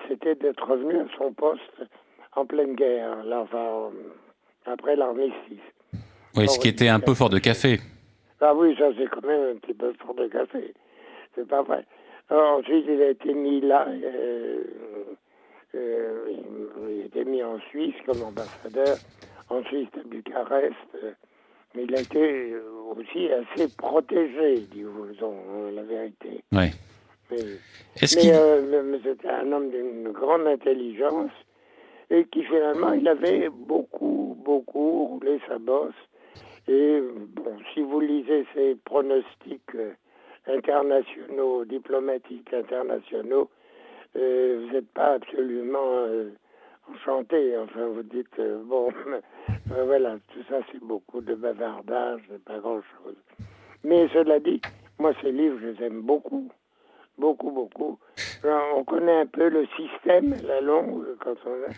c'était d'être revenu à son poste en pleine guerre, là, enfin, après l'armistice. Oui, ce qui était un peu fort de café. Ah oui, ça c'est quand même un petit peu fort de café. C'est pas vrai. Alors, ensuite, il a été mis là. Il a été mis en Suisse comme ambassadeur. En Suisse, à Bucarest. Mais il a été aussi assez protégé, disons, la vérité. Oui. Mais c'était un homme d'une grande intelligence et qui finalement, il avait beaucoup roulé sa bosse. Et bon, si vous lisez ses pronostics internationaux, diplomatiques internationaux, vous n'êtes pas absolument enchanté. Enfin, vous dites, voilà, tout ça c'est beaucoup de bavardage, c'est pas grand-chose. Mais cela dit, moi ces livres, je les aime beaucoup. Alors, on connaît un peu le système, la langue, quand on a...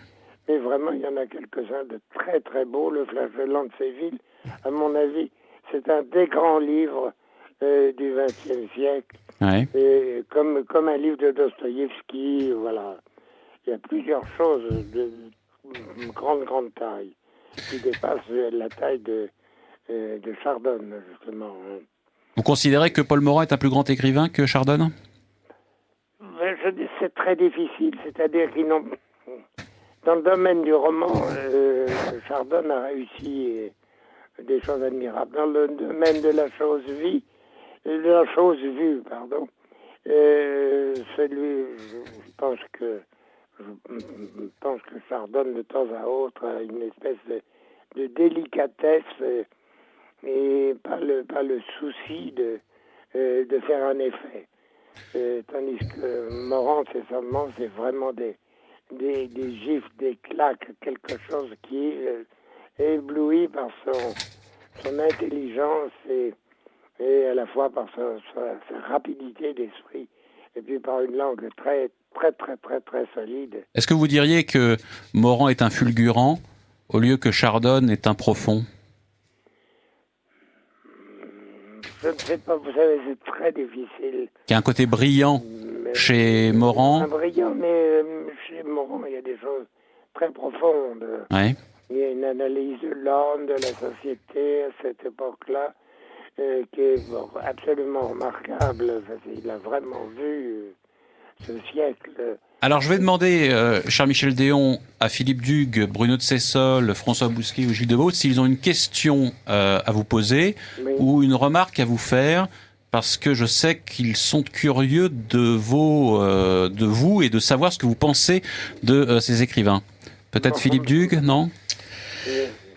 Mais vraiment, il y en a quelques-uns de très très beaux. Le Flagellant de Séville, à mon avis, c'est un des grands livres du XXe siècle. Ouais. Et comme un livre de Dostoïevski, voilà. Il y a plusieurs choses de grande taille qui dépassent la taille de Chardonne, justement. Vous considérez que Paul Morand est un plus grand écrivain que Chardonne? Je dis c'est très difficile, c'est-à-dire qu'ils n'ont... Dans le domaine du roman, Chardonne a réussi des choses admirables. Dans le domaine de la chose vue, je pense que Chardonne, de temps à autre, a une espèce de délicatesse et pas le souci de faire un effet. Tandis que Morand, c'est vraiment des gifles, des claques, quelque chose qui est ébloui par son intelligence et à la fois par sa rapidité d'esprit et puis par une langue très solide. Est-ce que vous diriez que Morand est un fulgurant au lieu que Chardonne est un profond? Je ne sais pas, vous savez, c'est très difficile. Il y a un côté brillant chez Morand. Brillant, mais chez Morand, il y a des choses très profondes. Ouais. Il y a une analyse de l'homme, de la société à cette époque-là, qui est absolument remarquable. Il a vraiment vu ce siècle. Alors je vais demander, cher Michel Déon, à Philippe Dugue, Bruno de Sessol, François Bousquet ou Gilles Deveau, s'ils ont une question à vous poser ou une remarque à vous faire, parce que je sais qu'ils sont curieux de vous et de savoir ce que vous pensez de ces écrivains. Peut-être Philippe Dugue, non ?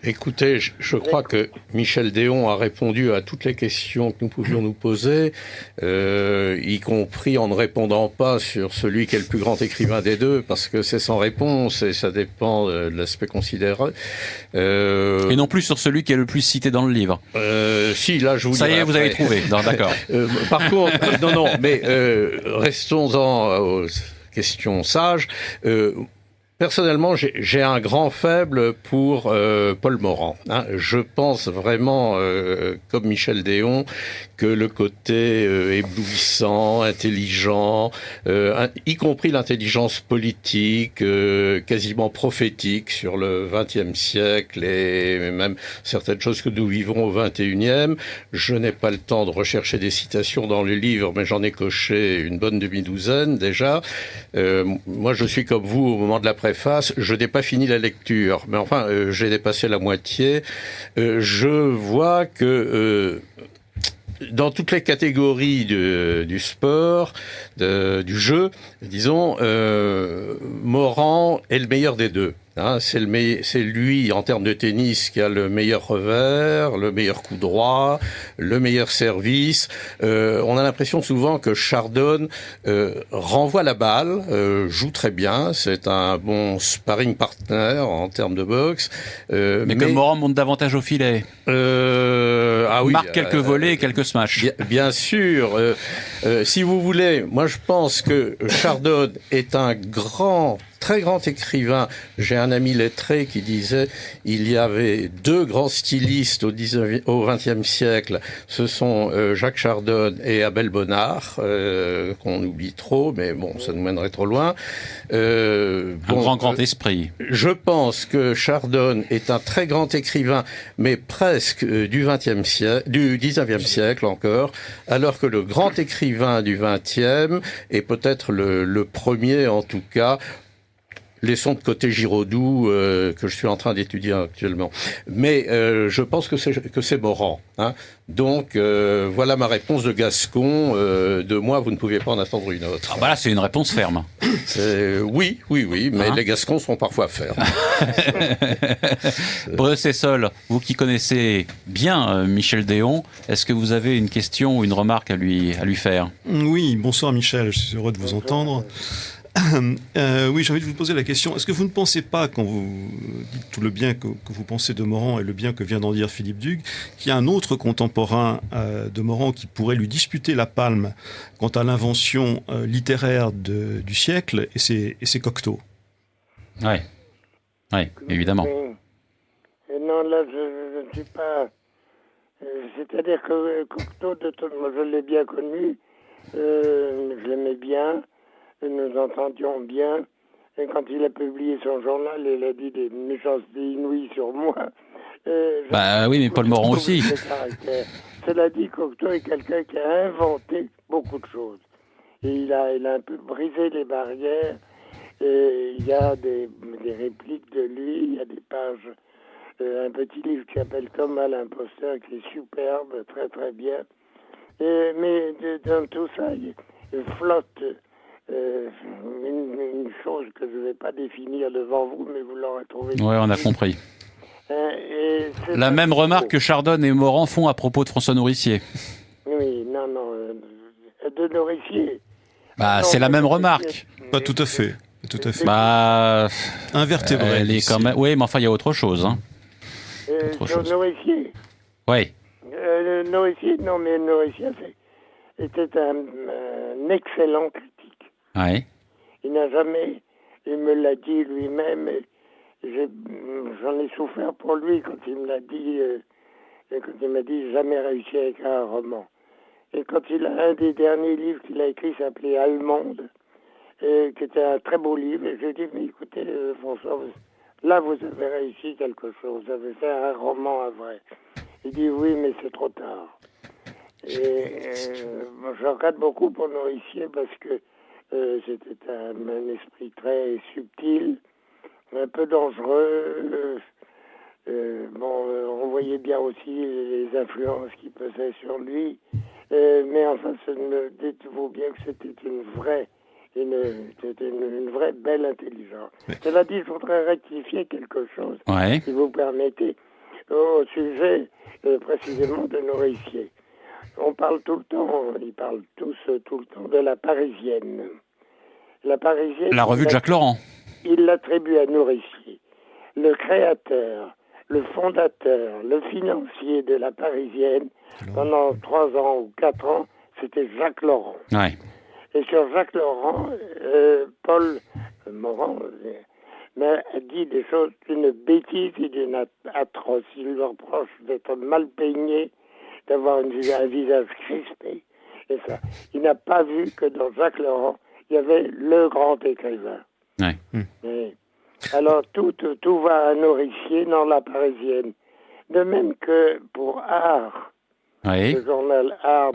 Écoutez, je crois que Michel Déon a répondu à toutes les questions que nous pouvions nous poser, y compris en ne répondant pas sur celui qui est le plus grand écrivain des deux, parce que c'est sans réponse et ça dépend de l'aspect considéré. Et non plus sur celui qui est le plus cité dans le livre. Si, là, je vous ça y est, vous avez trouvé. Non, d'accord. Par contre, non, mais restons-en aux questions sages. Personnellement, j'ai un grand faible pour Paul Morand. Je pense vraiment, comme Michel Déon, que le côté éblouissant, intelligent, y compris l'intelligence politique, quasiment prophétique sur le XXe siècle et même certaines choses que nous vivons au XXIe. Je n'ai pas le temps de rechercher des citations dans les livres, mais j'en ai coché une bonne demi-douzaine déjà. Moi, je suis comme vous au moment de la préface. Je n'ai pas fini la lecture, mais enfin, j'ai dépassé la moitié. Je vois que dans toutes les catégories du sport, du jeu, disons, Morand est le meilleur des deux. Hein, c'est lui, en termes de tennis, qui a le meilleur revers, le meilleur coup droit, le meilleur service. On a l'impression souvent que Chardon renvoie la balle, joue très bien. C'est un bon sparring partner en termes de boxe. Mais que Morand monte davantage au filet. Oui, marque quelques volets et quelques smashs. Bien sûr. Si vous voulez, moi je pense que Chardon est un très grand écrivain. J'ai un ami lettré qui disait il y avait deux grands stylistes au XXe siècle. Ce sont Jacques Chardon et Abel Bonnard, qu'on oublie trop, mais bon, ça nous mènerait trop loin. Un grand esprit. Je pense que Chardon est un très grand écrivain, mais presque du XIXe siècle encore, alors que le grand écrivain du XXe est peut-être le premier, en tout cas. Laissons de côté Giraudoux, que je suis en train d'étudier actuellement. Mais je pense que c'est Morand. Hein. Donc, voilà ma réponse de Gascon. De moi, vous ne pouviez pas en attendre une autre. Ah bah là, c'est une réponse ferme. Oui, mais les Gascons sont parfois fermes. Bressessol, vous qui connaissez bien Michel Déon, est-ce que vous avez une question ou une remarque à lui faire? Oui, bonsoir Michel, je suis heureux de vous entendre. Oui, j'ai envie de vous poser la question. Est-ce que vous ne pensez pas, quand vous dites tout le bien que vous pensez de Morand et le bien que vient d'en dire Philippe Dugue, qu'il y a un autre contemporain de Morand qui pourrait lui disputer la palme quant à l'invention littéraire du siècle, et c'est Cocteau? Oui, évidemment. Non, là, je ne suis pas... C'est-à-dire que Cocteau, moi, je l'ai bien connu, je l'aimais bien, nous entendions bien. Et quand il a publié son journal, il a dit des méchancetés inouïes sur moi. Oui, mais Paul Morand aussi. Cela dit, Cocteau est quelqu'un qui a inventé beaucoup de choses. Et il a un peu brisé les barrières. Et il y a des répliques de lui, il y a des pages, un petit livre qui s'appelle Thomas l'imposteur, qui est superbe, très très bien. Mais dans tout ça, il flotte une chose que je ne vais pas définir devant vous, mais vous l'aurez trouvé. Oui, on a compris. La même remarque que Chardon et Morand font à propos de François Nourricier. Oui, non, de Nourricier. C'est la même remarque. Pas tout à fait. Invertébré. Elle est quand même... Oui, mais enfin, il y a autre chose. Hein. Nourricier. Oui. Nourricier, non, mais Nourricier était un excellent critique. Oui. Il n'a jamais, il me l'a dit lui-même, j'en ai souffert pour lui quand il me l'a dit, quand il m'a dit jamais réussi à écrire un roman. Et quand un des derniers livres qu'il a écrit s'appelait Allemande, qui était un très beau livre, et je lui ai dit, mais écoutez, François, là vous avez réussi quelque chose, vous avez fait un roman à vrai. Il dit oui, mais c'est trop tard. Et je regrette beaucoup pour Nourricier parce que c'était un esprit très subtil, un peu dangereux. On voyait bien aussi les influences qui pesaient sur lui. Mais enfin, dites-vous bien que c'était une vraie belle intelligence. Cela dit, je voudrais rectifier quelque chose, si vous permettez, au sujet précisément de Nourricier. On parle tout le temps, ils parlent tous tout le temps de la Parisienne. La Parisienne... La revue de Jacques Laurent. Il l'attribue à Nourricier. Le créateur, le fondateur, le financier de la Parisienne, pendant 3 ans ou 4 ans, c'était Jacques Laurent. Ouais. Et sur Jacques Laurent, Paul Morand a dit des choses d'une bêtise et d'une atroce. Il lui reproche d'être mal peigné, d'avoir un visage crispé. Et ça. Il n'a pas vu que dans Jacques Laurent, il y avait le grand écrivain. Ouais. Et alors tout va à Nourricier dans la Parisienne. De même que pour Art, le journal Art,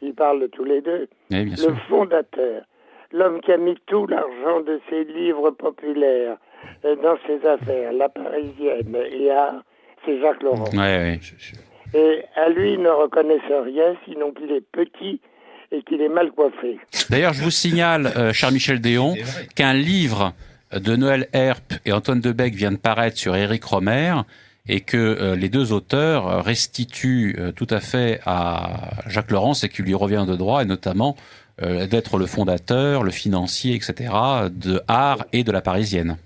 ils parlent de tous les deux. Oui, bien sûr. Le fondateur, l'homme qui a mis tout l'argent de ses livres populaires dans ses affaires, la Parisienne et Art, c'est Jacques Laurent. Et à lui, ils ne reconnaissent rien, sinon qu'il est petit et qu'il est mal coiffé. D'ailleurs, je vous signale, cher Michel Déon, qu'un livre de Noël Herp et Antoine Debec vient de paraître sur Éric Rohmer et que les deux auteurs restituent tout à fait à Jacques Laurent ce qui lui revient de droit, et notamment d'être le fondateur, le financier, etc., de Art et de La Parisienne.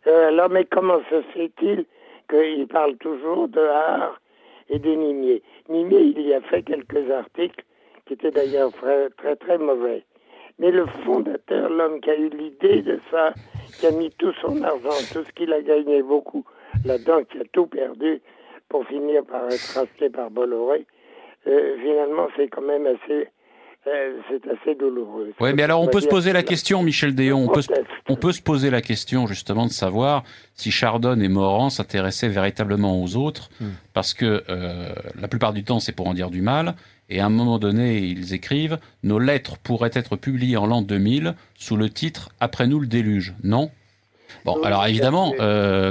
Alors, mais comment se fait-il qu'il parle toujours de Art et de Nimier? Nimier, il y a fait quelques articles qui étaient d'ailleurs très, très, très mauvais. Mais le fondateur, l'homme qui a eu l'idée de ça, qui a mis tout son argent, tout ce qu'il a gagné beaucoup là-dedans, qui a tout perdu pour finir par être racheté par Bolloré, finalement, c'est quand même assez... c'est assez douloureux. Oui, mais alors on peut se poser la question, Michel Déon, on peut se poser la question justement de savoir si Chardon et Morand s'intéressaient véritablement aux autres, parce que la plupart du temps c'est pour en dire du mal, et à un moment donné ils écrivent « Nos lettres pourraient être publiées en l'an 2000 sous le titre « Après nous le déluge ». Non ? Bon, alors évidemment,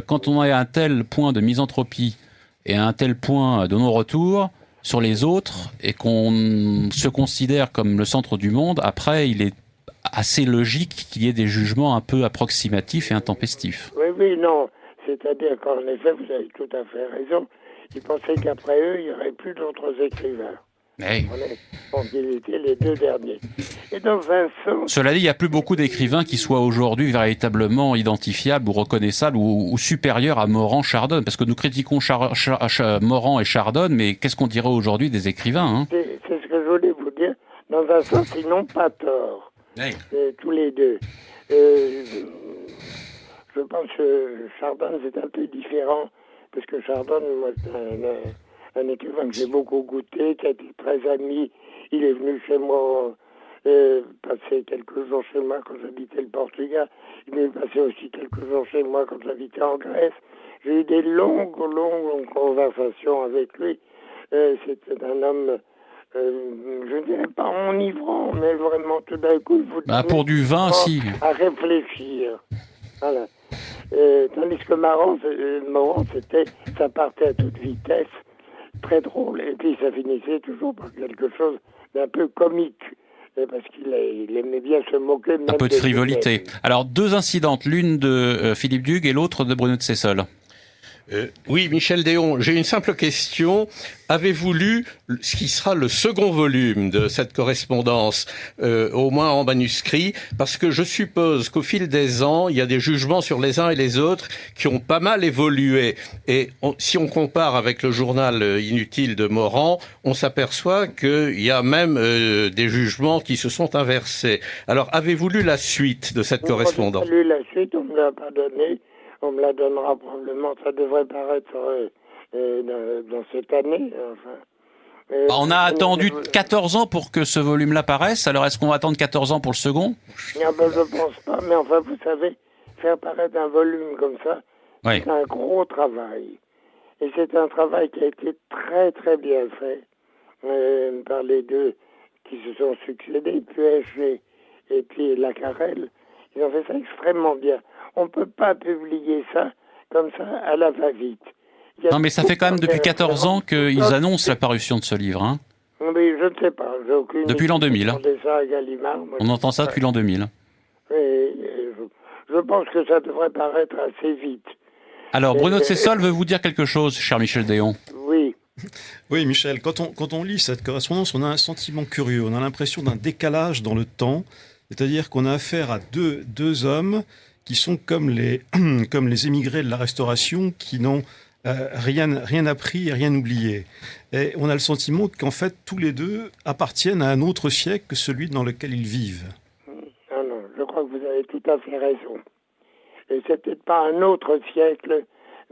quand on est à un tel point de misanthropie et à un tel point de non-retour sur les autres et qu'on se considère comme le centre du monde, après, il est assez logique qu'il y ait des jugements un peu approximatifs et intempestifs. Oui, non. C'est-à-dire qu'en effet, vous avez tout à fait raison. Ils pensaient qu'après eux, il n'y aurait plus d'autres écrivains. Mais... Ils étaient les deux derniers. Et donc Vincent... Cela dit, il n'y a plus beaucoup d'écrivains qui soient aujourd'hui véritablement identifiables ou reconnaissables ou supérieurs à Morand, Chardon. Parce que nous critiquons Morand et Chardon, mais qu'est-ce qu'on dirait aujourd'hui des écrivains, hein? C'est ce que je voulais vous dire. Dans un sens, ils n'ont pas tort. Oui. Tous les deux. Je pense que Chardon, c'est un peu différent. Parce que Chardon, moi, c'est un écrivain que j'ai beaucoup goûté, qui a été très ami. Il est venu chez moi, passer quelques jours chez moi quand j'habitais le Portugal. Il est passé aussi quelques jours chez moi quand j'habitais en Grèce. J'ai eu des longues conversations avec lui. C'était un homme, je ne dirais pas enivrant, mais vraiment tout d'un coup, il vous pour du vin, si. À réfléchir. Voilà. Tandis que Morand, ça partait à toute vitesse. Très drôle, et puis ça finissait toujours par quelque chose d'un peu comique, parce qu'il aimait bien se moquer. Un peu de frivolité. Alors, deux incidentes, l'une de Philippe Dugues et l'autre de Bruno de Sessol. Oui, Michel Déon, j'ai une simple question. Avez-vous lu ce qui sera le second volume de cette correspondance, au moins en manuscrit? Parce que je suppose qu'au fil des ans, il y a des jugements sur les uns et les autres qui ont pas mal évolué. Et si on compare avec le journal inutile de Morand, on s'aperçoit qu'il y a même des jugements qui se sont inversés. Alors, avez-vous lu la suite de cette correspondance? J'ai pas lu la suite, on ne me l'a pas donnée. On me la donnera probablement, ça devrait paraître dans cette année. Enfin. On a attendu 14 ans pour que ce volume-là paraisse, alors est-ce qu'on va attendre 14 ans pour le second? Je pense pas, mais enfin, vous savez, faire paraître un volume comme ça, oui. C'est un gros travail. Et c'est un travail qui a été très très bien fait par les deux qui se sont succédés, Puech et puis Lacarelle. Ils ont fait ça extrêmement bien. On ne peut pas publier ça comme ça à la va-vite. Non, mais ça fait quand même depuis 14 ans qu'ils annoncent la parution de ce livre. Hein. Mais je ne sais pas. J'ai aucune depuis l'an 2000. Hein. Ça à Gallimard, on entend ça depuis l'an 2000. Je pense que ça devrait paraître assez vite. Alors, Bruno de Sessol veut vous dire quelque chose, cher Michel Déon. Oui. Oui, Michel, quand on lit cette correspondance, on a un sentiment curieux. On a l'impression d'un décalage dans le temps. C'est-à-dire qu'on a affaire à deux hommes qui sont comme les émigrés de la Restauration qui n'ont rien appris et rien oublié. Et on a le sentiment qu'en fait, tous les deux appartiennent à un autre siècle que celui dans lequel ils vivent. Non, je crois que vous avez tout à fait raison. Et c'est peut-être pas un autre siècle,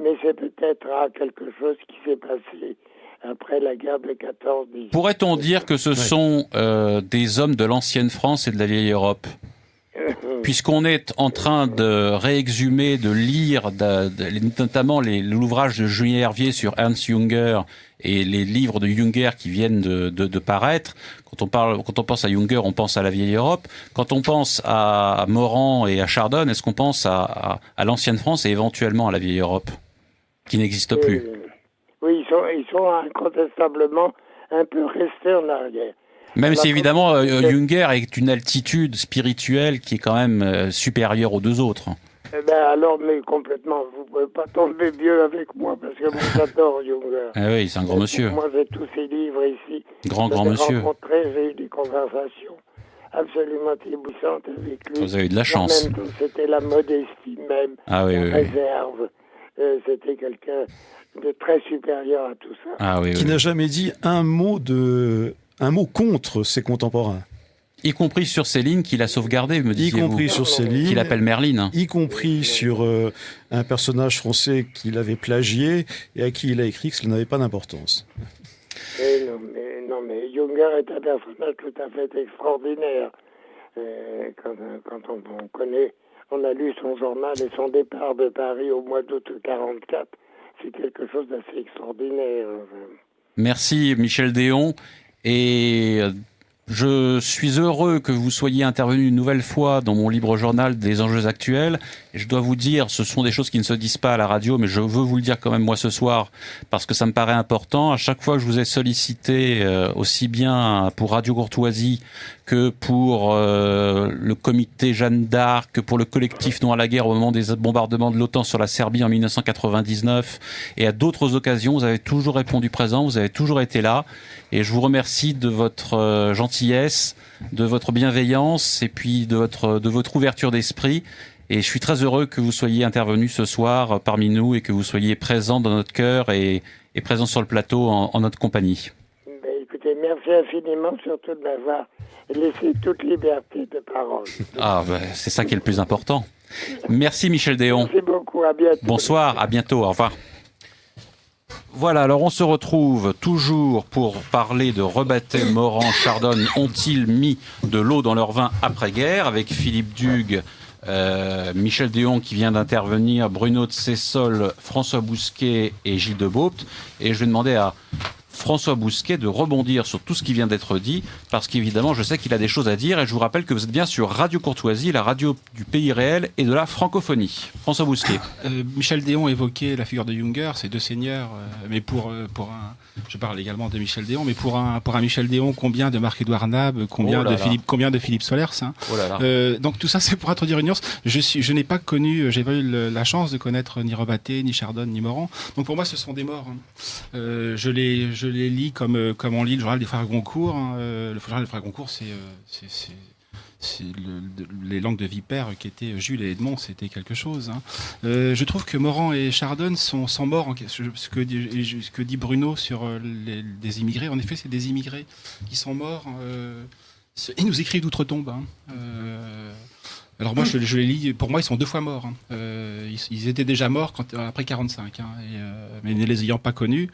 mais c'est peut-être quelque chose qui s'est passé après la guerre de 14-18. Pourrait-on dire que ce sont des hommes de l'ancienne France et de la vieille Europe ? Puisqu'on est en train de réexhumer, de lire, notamment l'ouvrage de Julien Hervier sur Ernst Junger et les livres de Junger qui viennent de paraître. Quand on pense à Junger, on pense à la vieille Europe. Quand on pense à Morand et à Chardon, est-ce qu'on pense à l'ancienne France et éventuellement à la vieille Europe, qui n'existe plus ? Oui, ils sont incontestablement un peu restés en arrière. Même si évidemment Junger est une altitude spirituelle qui est quand même supérieure aux deux autres. Eh ben alors, mais complètement, vous pouvez pas tomber vieux avec moi parce que moi j'adore Junger. Ah oui, c'est un grand monsieur. Moi j'ai tous ses livres ici. Grand Je l'ai monsieur. rencontré, j'ai eu des conversations absolument éblouissantes avec lui. Vous avez eu de la chance. Même, c'était la modestie même, Ah oui, la oui, oui. réserve. C'était quelqu'un de très supérieur à tout ça. Ah oui, Qui oui. n'a jamais dit un mot contre ses contemporains. Y compris sur Céline qu'il a sauvegardé, me Y disiez-vous. compris sur Céline. Qu'il appelle Merline. Y compris sur un personnage français qu'il avait plagié et à qui il a écrit que cela n'avait pas d'importance. Non, mais Junger est un personnage tout à fait extraordinaire. Quand on connaît, on a lu son journal et son départ de Paris au mois d'août 1944, c'est quelque chose d'assez extraordinaire. Merci Michel Déon. Et je suis heureux que vous soyez intervenu une nouvelle fois dans mon libre journal des enjeux actuels. Et je dois vous dire, ce sont des choses qui ne se disent pas à la radio, mais je veux vous le dire quand même moi ce soir, parce que ça me paraît important. À chaque fois que je vous ai sollicité, aussi bien pour Radio Courtoisie que pour le comité Jeanne d'Arc, que pour le collectif Non à la guerre au moment des bombardements de l'OTAN sur la Serbie en 1999, et à d'autres occasions, vous avez toujours répondu présent, vous avez toujours été là. Et je vous remercie de votre gentillesse, de votre bienveillance et puis de votre ouverture d'esprit. Et je suis très heureux que vous soyez intervenu ce soir parmi nous et que vous soyez présent dans notre cœur et présent sur le plateau en notre compagnie. Ben, écoutez, merci infiniment surtout de m'avoir laissé toute liberté de parole. Ah, ben, c'est ça qui est le plus important. Merci Michel Déon. Merci beaucoup, à bientôt. Bonsoir, à bientôt, au revoir. Voilà, alors on se retrouve toujours pour parler de Rebattet, Morand, Chardonne ont-ils mis de l'eau dans leur vin après-guerre avec Philippe Dugues, Michel Déon qui vient d'intervenir, Bruno de Cessol, François Bousquet et Gilles de Beaupt. Et je vais demander à François Bousquet de rebondir sur tout ce qui vient d'être dit, parce qu'évidemment, je sais qu'il a des choses à dire, et je vous rappelle que vous êtes bien sur Radio Courtoisie, la radio du pays réel et de la francophonie. François Bousquet. Michel Déon évoquait la figure de Junger, ces deux seigneurs, mais pour un... Je parle également de Michel Déon, mais pour un Michel Déon, combien de Marc-Édouard Nab, combien de Philippe Solers, hein. Oh là là. Donc tout ça, c'est pour introduire une nuance. Je n'ai pas connu, j'ai pas eu la chance de connaître ni Rebattet, ni Chardonne, ni Morand. Donc pour moi, ce sont des morts. Hein. Je les lis comme on lit le journal des frères Goncourt. Hein. Le journal des frères Goncourt, c'est les langues de vipère qui étaient Jules et Edmond, c'était quelque chose. Hein. Je trouve que Morand et Chardonne sont morts. Ce que dit Bruno sur des immigrés, en effet, c'est des immigrés qui sont morts. Ils nous écrivent d'outre-tombe. Hein. Alors moi, je les lis. Pour moi, ils sont 2 fois morts. Hein. Ils étaient déjà morts après 45, hein, mais ne les ayant pas connus.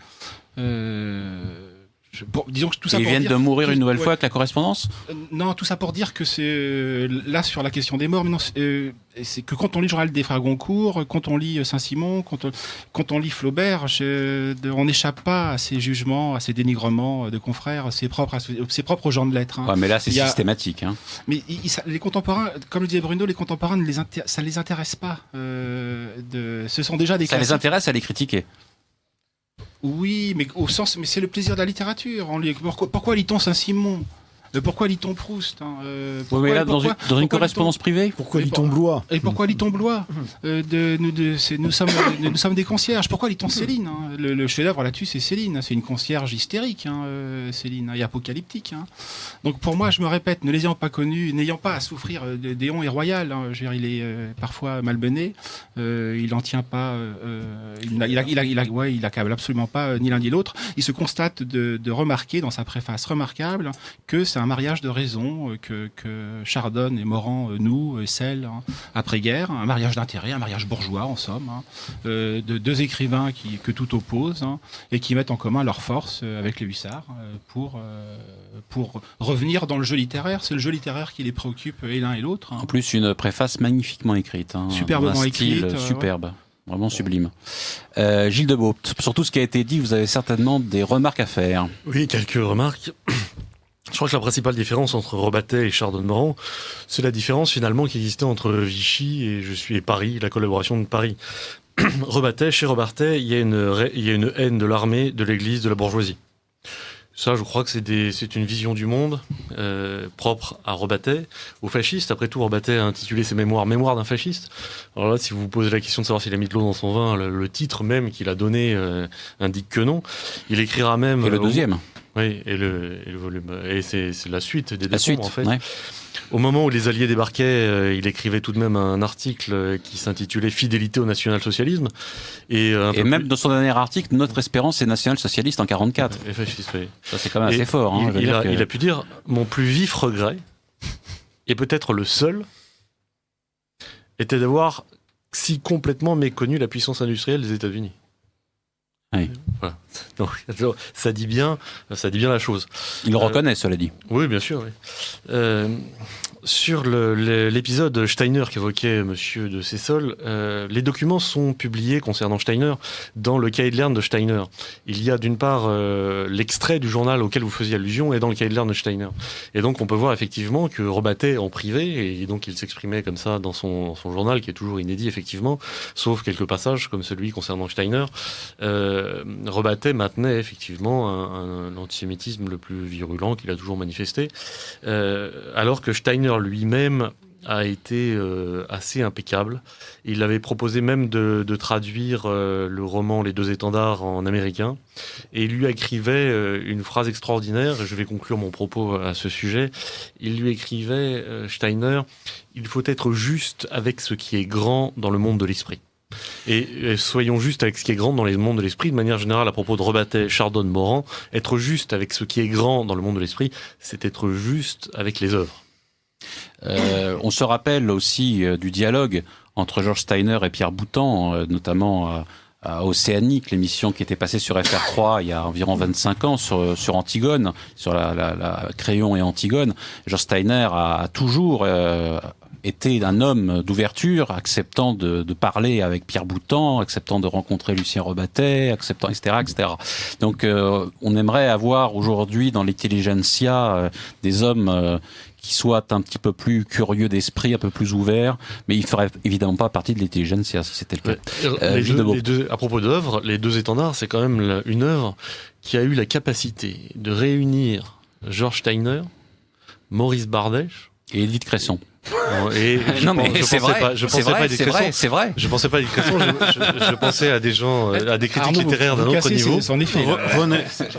Disons que tout ça ils pour viennent dire, de mourir une nouvelle fois avec la correspondance. Non, tout ça pour dire que c'est là sur la question des morts. Mais non, c'est que quand on lit le journal des frères Goncourt, quand on lit Saint-Simon, quand on lit Flaubert, on n'échappe pas à ces jugements, à ces dénigrements de confrères, c'est propre aux gens de lettres. Hein. Ouais, mais là, c'est systématique. Hein. Mais les contemporains, comme le disait Bruno, les contemporains ça les intéresse pas. Ce sont déjà des. Ça les intéresse à les critiquer. Oui, mais c'est le plaisir de la littérature. Pourquoi lit-on Saint-Simon ? Pourquoi lit-on Proust, hein, mais là, dans une correspondance privée. Pourquoi lit-on Blois ? Et pourquoi lit-on Blois ? Nous sommes des concierges. Pourquoi lit-on Céline, hein ? Le chef-d'œuvre là-dessus, c'est Céline. C'est une concierge hystérique, hein, Céline, et apocalyptique. Hein. Donc pour moi, je me répète, ne les ayant pas connus, n'ayant pas à souffrir, Déon est royal. Hein, je veux dire, il est parfois malmené. Il n'en tient pas. Il accable absolument pas ni l'un ni l'autre. Il se constate de remarquer dans sa préface remarquable que c'est un mariage de raison que Chardonne et Morand scellent hein, après-guerre, un mariage d'intérêt, un mariage bourgeois en somme, hein, de 2 écrivains que tout oppose hein, et qui mettent en commun leurs forces avec les hussards pour revenir dans le jeu littéraire. C'est le jeu littéraire qui les préoccupe et l'un et l'autre. Hein. En plus, une préface magnifiquement écrite. Hein, superbement écrite. Superbe. Ouais. Vraiment sublime. Gilles de Beaupt, sur tout ce qui a été dit, vous avez certainement des remarques à faire. Oui, quelques remarques. Je crois que la principale différence entre Rebattet et Chardonne-Morand, c'est la différence finalement qui existait entre Vichy et Paris, la collaboration de Paris. Chez Rebattet, il y a une haine de l'armée, de l'église, de la bourgeoisie. Ça, je crois que c'est une vision du monde propre à Rebattet, aux fascistes. Après tout, Rebattet a intitulé ses mémoires « Mémoires d'un fasciste ». Alors là, si vous vous posez la question de savoir s'il a mis de l'eau dans son vin, le titre même qu'il a donné indique que non. Il écrira même... Et le deuxième. Oui, et le volume. Et c'est la suite des La suite, en fait. ouais. Au moment où les Alliés débarquaient, il écrivait tout de même un article qui s'intitulait « Fidélité au national-socialisme ». Et même dans son dernier article, notre espérance est national-socialiste en 1944. Et fasciste, oui. Ça, c'est quand même assez fort. Hein, il a pu dire « Mon plus vif regret, et peut-être le seul, était d'avoir si complètement méconnu la puissance industrielle des États-Unis. » Oui. Voilà. Donc, ça dit bien la chose. Il le reconnaît, cela dit. Oui, bien sûr. Oui. Sur l'épisode Steiner qu'évoquait Monsieur de Sessol, les documents sont publiés concernant Steiner dans le cahier de Lerne de Steiner. Il y a d'une part l'extrait du journal auquel vous faisiez allusion et dans le cahier de Lerne de Steiner. Et donc on peut voir effectivement que Rebattet en privé, et donc il s'exprimait comme ça dans son journal qui est toujours inédit effectivement, sauf quelques passages comme celui concernant Steiner, Rebattet maintenait effectivement l'antisémitisme le plus virulent qu'il a toujours manifesté, alors que Steiner lui-même a été assez impeccable. Il avait proposé même de traduire le roman Les Deux Étendards en américain, et il lui écrivait une phrase extraordinaire, et je vais conclure mon propos à ce sujet. Il lui écrivait, Steiner, « Il faut être juste avec ce qui est grand dans le monde de l'esprit ». Et soyons justes avec ce qui est grand dans le monde de l'esprit, de manière générale à propos de Rebattet, Chardon, Morand. Être juste avec ce qui est grand dans le monde de l'esprit, c'est être juste avec les œuvres. On se rappelle aussi du dialogue entre Georges Steiner et Pierre Boutan, notamment à Océanique, l'émission qui était passée sur FR3 il y a environ 25 ans sur Antigone, sur la Créon et Antigone. Georges Steiner a toujours était un homme d'ouverture, acceptant de parler avec Pierre Boutan, acceptant de rencontrer Lucien Rebattet, acceptant, etc., etc. Donc, on aimerait avoir aujourd'hui dans l'intelligentsia des hommes qui soient un petit peu plus curieux d'esprit, un peu plus ouverts, mais ils ne feraient évidemment pas partie de l'intelligentsia, si c'était le cas. À propos d'œuvres, Les Deux Étendards, c'est quand même une œuvre qui a eu la capacité de réunir Georges Steiner, Maurice Bardèche et Édith Cresson. Et non mais c'est vrai, c'est vrai. Je pensais pas à Édith Cresson, je pensais à des gens, à des critiques littéraires d'un autre niveau. En effet,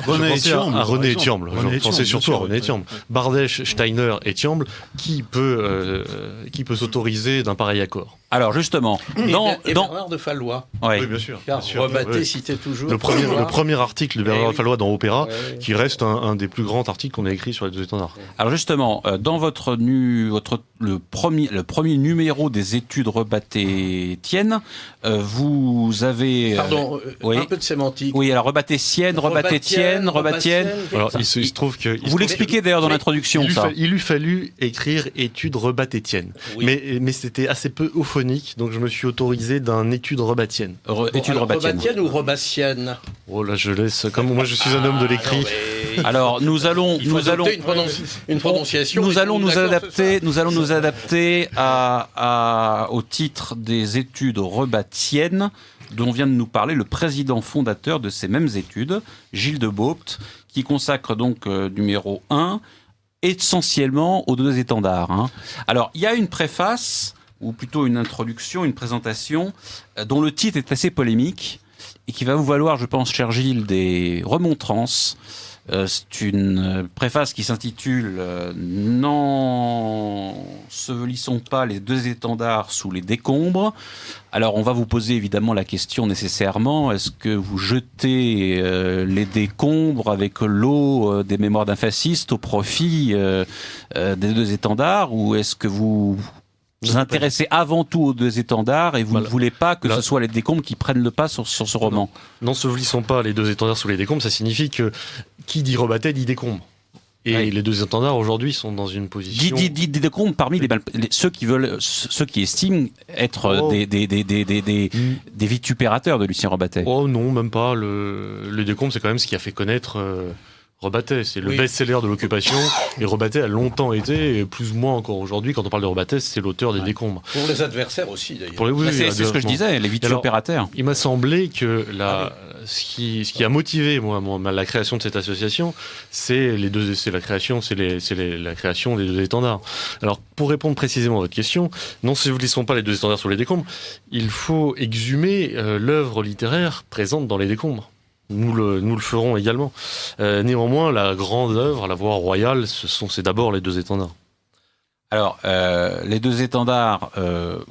René Thiamble. Je pensais surtout à René Thiamble. Bardèche, Steiner et Thiamble, qui peut s'autoriser d'un pareil accord? Alors justement, et Bernard de Fallois. Oui, bien sûr. Car Rebattet citait toujours le premier article de Bernard de Fallois dans Opéra, qui reste un des plus grands articles qu'on a écrit sur Les Deux Étendards. Alors justement, dans le premier numéro des études Rebattet-Tienne, vous avez... Pardon, un peu de sémantique. Oui, alors Rebattet-Tienne, Rebattet-Tienne. Alors il se trouve que... Vous l'expliquez d'ailleurs dans l'introduction, ça. Il lui fallut écrire études Rebattet-Tienne. Oui. Mais c'était assez peu euphonique, donc je me suis autorisé d'un étude Rebattienne. Rebattienne ou Rebassienne? Oh là, je laisse... Comme moi, je suis un homme de l'écrit. Alors nous allons une prononciation. Nous allons nous adapter au titre des études Rebattiennes dont vient de nous parler le président fondateur de ces mêmes études, Gilles de Beaupt, qui consacre donc numéro 1 essentiellement aux Deux Étendards. Hein. Alors il y a une préface ou plutôt une introduction, une présentation dont le titre est assez polémique et qui va vous valoir, je pense, cher Gilles, des remontrances. C'est une préface qui s'intitule « N'ensevelissons pas les deux étendards sous les décombres ». Alors, on va vous poser évidemment la question nécessairement, est-ce que vous jetez les décombres avec l'eau des mémoires d'un fasciste au profit des deux étendards, ou est-ce que vous vous intéressez avant tout aux Deux Étendards et vous ne voulez pas que ce soit les décombres qui prennent le pas sur ce roman? N'ensevelissons pas les Deux Étendards sous les décombres, ça signifie que qui dit Rebattet dit décombres. Et les Deux Étendards aujourd'hui sont dans une position... Dit décombres parmi ceux qui estiment être des vitupérateurs de Lucien Rebattet. Oh non, même pas. Les décombres, c'est quand même ce qui a fait connaître Rebattet, c'est le Oui. best-seller de l'occupation, et Rebattet a longtemps été, et plus ou moins encore aujourd'hui, quand on parle de Rebattet, c'est l'auteur des décombres. Pour les adversaires aussi, d'ailleurs. Pour les, oui, Bah, c'est ce que je exactement. disais, les vitiopérateurs. Il m'a semblé que ce qui a motivé la création de cette association, c'est la création des deux étendards. Alors, pour répondre précisément à votre question, non, si nous ne laissons pas les deux étendards sur les décombres, il faut exhumer l'œuvre littéraire présente dans les décombres. Nous le ferons également. Néanmoins, la grande œuvre, la voie royale, c'est d'abord les deux étendards. Alors, les deux étendards,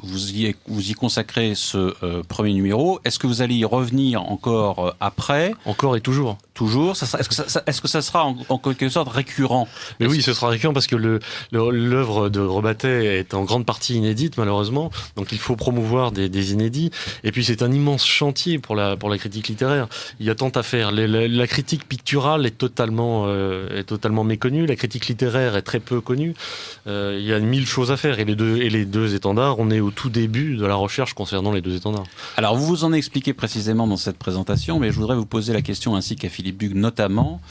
vous y consacrez ce premier numéro. Est-ce que vous allez y revenir encore après ? Encore et toujours. Toujours. Est-ce que ça sera en quelque sorte récurrent ? Mais oui, ce sera récurrent parce que l'œuvre de Rebattet est en grande partie inédite, malheureusement. Donc il faut promouvoir des inédits. Et puis c'est un immense chantier pour la critique littéraire. Il y a tant à faire. La critique picturale est totalement méconnue. La critique littéraire est très peu connue. Il y a 1000 choses à faire. Et les deux étendards, on est au tout début de la recherche concernant les deux étendards. Alors, vous vous en expliquez précisément dans cette présentation, mais je voudrais vous poser la question ainsi qu'à Philippe Duc notamment.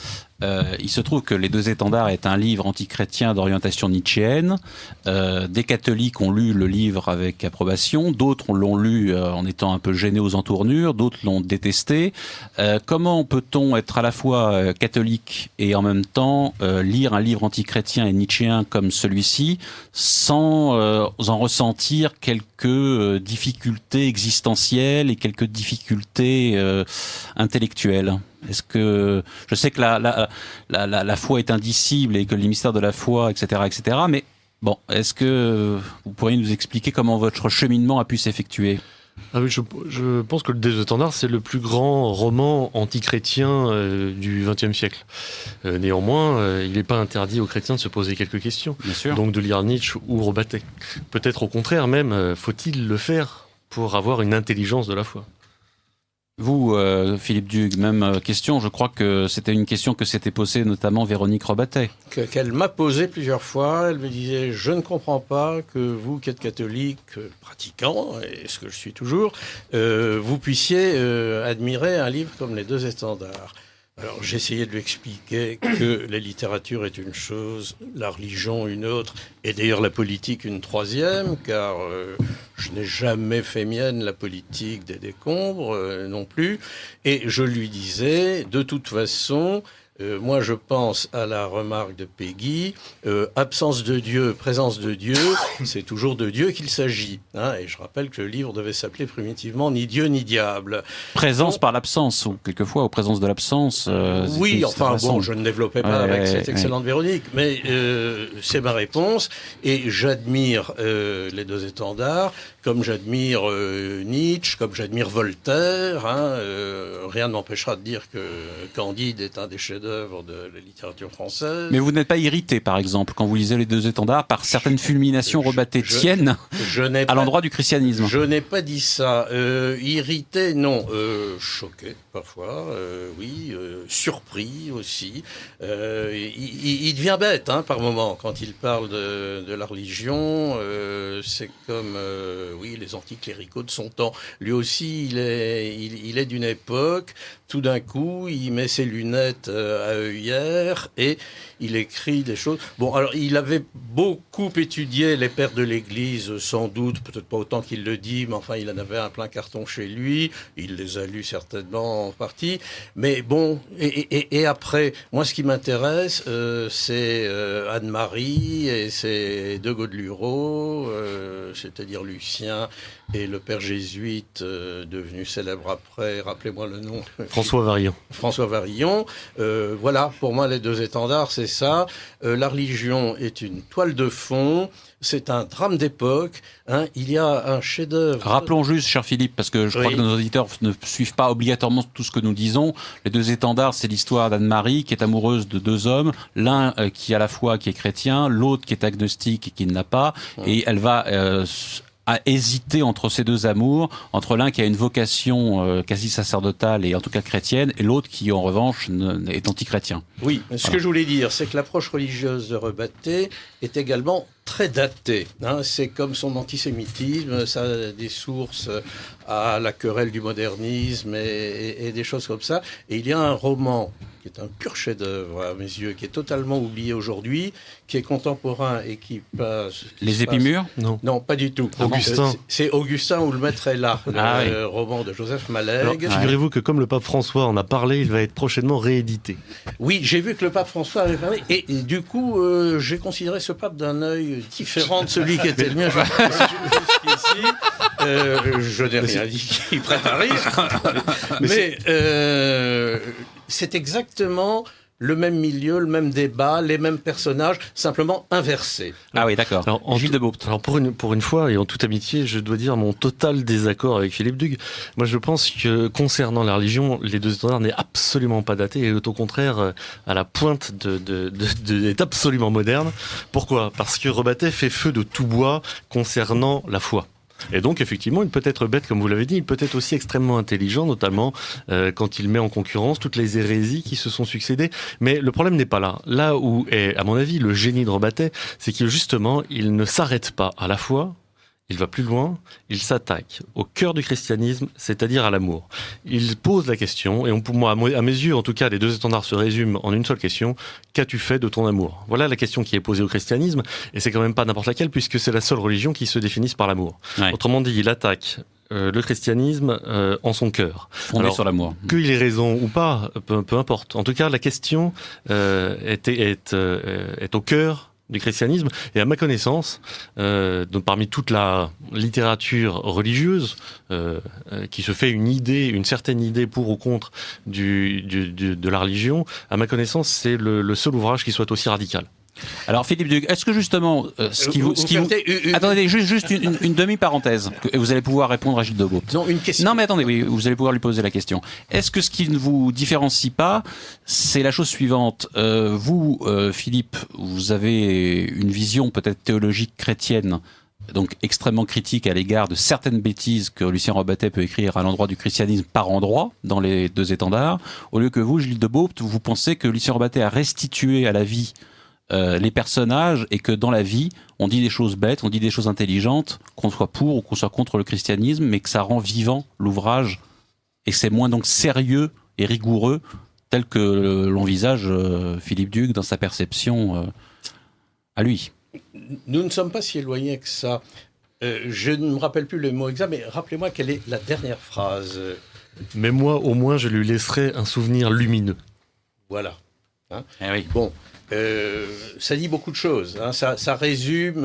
Il se trouve que Les Deux Étendards est un livre antichrétien d'orientation nietzschéenne. Des catholiques ont lu le livre avec approbation, d'autres l'ont lu en étant un peu gênés aux entournures, d'autres l'ont détesté. Comment peut-on être à la fois catholique et en même temps lire un livre antichrétien et nietzschéen comme celui-ci sans en ressentir quelques difficultés existentielles et quelques difficultés intellectuelles ? Est-ce que je sais que la foi est indicible et que les mystères de la foi, etc., mais bon, est-ce que vous pourriez nous expliquer comment votre cheminement a pu s'effectuer ? Ah oui, je pense que Le Deux Étendards, c'est le plus grand roman antichrétien du XXe siècle. Néanmoins, il n'est pas interdit aux chrétiens de se poser quelques questions. Bien sûr. Donc de lire Nietzsche ou Rebattet. Peut-être au contraire même, faut-il le faire pour avoir une intelligence de la foi ? Vous, Philippe Duc, même question. Je crois que c'était une question que s'était posée notamment Véronique Rebattet. Qu'elle m'a posé plusieurs fois. Elle me disait, je ne comprends pas que vous, qui êtes catholique, pratiquant, et ce que je suis toujours, vous puissiez admirer un livre comme Les Deux Étendards. Alors j'essayais de lui expliquer que la littérature est une chose, la religion une autre, et d'ailleurs la politique une troisième, car je n'ai jamais fait mienne la politique des décombres non plus. Et je lui disais, de toute façon, moi je pense à la remarque de Péguy, absence de Dieu, présence de Dieu, c'est toujours de Dieu qu'il s'agit. Hein, et je rappelle que le livre devait s'appeler primitivement Ni Dieu ni Diable. Présence par l'absence, ou quelquefois aux présences de l'absence. Oui, c'est enfin intéressant. bon, je ne développais pas avec cette excellente Véronique, mais c'est ma réponse. Et j'admire Les Deux Étendards, comme j'admire Nietzsche, comme j'admire Voltaire. Hein, rien ne m'empêchera de dire que Candide est un des chefs-d'œuvre de la littérature française. Mais vous n'êtes pas irrité, par exemple, quand vous lisez Les Deux Étendards, par certaines fulminations rebattétiennes à l'endroit du christianisme. Je n'ai pas dit ça. Irrité, non. Choqué, parfois, oui. Surpris aussi. Il devient bête, hein, par moment, quand il parle de la religion. C'est comme, oui, les anticléricaux de son temps. Lui aussi, il est d'une époque. Tout d'un coup, il met ses lunettes à œillères et il écrit des choses. Bon, alors, il avait beaucoup étudié les pères de l'Église, sans doute, peut-être pas autant qu'il le dit, mais enfin, il en avait un plein carton chez lui. Il les a lus certainement en partie. Mais bon, et après, moi, ce qui m'intéresse, c'est Anne-Marie et c'est de Godlureau, c'est-à-dire Lucien et le père jésuite devenu célèbre après, rappelez-moi le nom. François Varillon. François Varillon. Voilà, pour moi, Les Deux Étendards, c'est ça. La religion est une toile de fond. C'est un drame d'époque. Hein. Il y a un chef-d'œuvre. Rappelons juste, cher Philippe, parce que je crois que nos auditeurs ne suivent pas obligatoirement tout ce que nous disons. Les Deux Étendards, c'est l'histoire d'Anne-Marie qui est amoureuse de deux hommes. L'un qui à la foi qui est chrétien, l'autre qui est agnostique et qui ne l'a pas. Et elle va à hésiter entre ces deux amours, entre l'un qui a une vocation quasi sacerdotale et en tout cas chrétienne, et l'autre qui en revanche est antichrétien. Oui, ce que je voulais dire, c'est que l'approche religieuse de Rebattet est également très daté. Hein. C'est comme son antisémitisme, ça a des sources à la querelle du modernisme et des choses comme ça. Et il y a un roman qui est un pur chef-d'œuvre à mes yeux, qui est totalement oublié aujourd'hui, qui est contemporain et qui passe... Les Épimures ? Non, pas du tout. Augustin. C'est Augustin ou le maître est là, le roman de Joseph Malègue. Alors, figurez-vous que comme le pape François en a parlé, il va être prochainement réédité. Oui, j'ai vu que le pape François avait parlé, et du coup, j'ai considéré ce pape d'un œil différent de celui qui était le mien jusqu'ici. Je n'ai rien dit qui prête à rire. Mais c'est exactement le même milieu, le même débat, les mêmes personnages, simplement inversés. Ah oui, d'accord. Alors, Gilles Debaupt. Alors pour une fois, et en toute amitié, je dois dire mon total désaccord avec Philippe Dugue. Moi, je pense que concernant la religion, les deux étendards n'est absolument pas daté et est au contraire à la pointe est absolument moderne. Pourquoi ? Parce que Rebattet fait feu de tout bois concernant la foi. Et donc, effectivement, il peut être bête, comme vous l'avez dit, il peut être aussi extrêmement intelligent, notamment quand il met en concurrence toutes les hérésies qui se sont succédées. Mais le problème n'est pas là. Là où est, à mon avis, le génie de Rebattet, c'est que justement, il ne s'arrête pas à la foi. Il va plus loin, il s'attaque au cœur du christianisme, c'est-à-dire à l'amour. Il pose la question, et pour moi, à mes yeux, en tout cas, les deux étendards se résument en une seule question. Qu'as-tu fait de ton amour ? Voilà la question qui est posée au christianisme, et c'est quand même pas n'importe laquelle, puisque c'est la seule religion qui se définisse par l'amour. Ouais. Autrement dit, il attaque le christianisme en son cœur. Fondé sur l'amour. Qu'il ait raison ou pas, peu importe. En tout cas, la question est au cœur du christianisme, et à ma connaissance, donc parmi toute la littérature religieuse qui se fait une certaine idée pour ou contre de la religion, à ma connaissance, c'est le seul ouvrage qui soit aussi radical. Alors Philippe Dugue, est-ce que justement, attendez, juste une demi-parenthèse, et vous allez pouvoir répondre à Gilles Debaupt. Non, une question. Non mais attendez, oui, vous allez pouvoir lui poser la question. Est-ce que ce qui ne vous différencie pas, c'est la chose suivante. Vous, Philippe, vous avez une vision peut-être théologique chrétienne, donc extrêmement critique à l'égard de certaines bêtises que Lucien Rebattet peut écrire à l'endroit du christianisme par endroit, dans les deux étendards, au lieu que vous, Gilles Debaupt, vous pensez que Lucien Rebattet a restitué à la vie les personnages, et que dans la vie, on dit des choses bêtes, on dit des choses intelligentes, qu'on soit pour ou qu'on soit contre le christianisme, mais que ça rend vivant l'ouvrage, et que c'est moins donc sérieux et rigoureux, tel que l'envisage Philippe Dugue dans sa perception à lui. Nous ne sommes pas si éloignés que ça. Je ne me rappelle plus le mot exact, mais rappelez-moi quelle est la dernière phrase. Mais moi, au moins, je lui laisserai un souvenir lumineux. Voilà. Hein ? Eh oui. Bon. Ça dit beaucoup de choses. Hein. Ça résume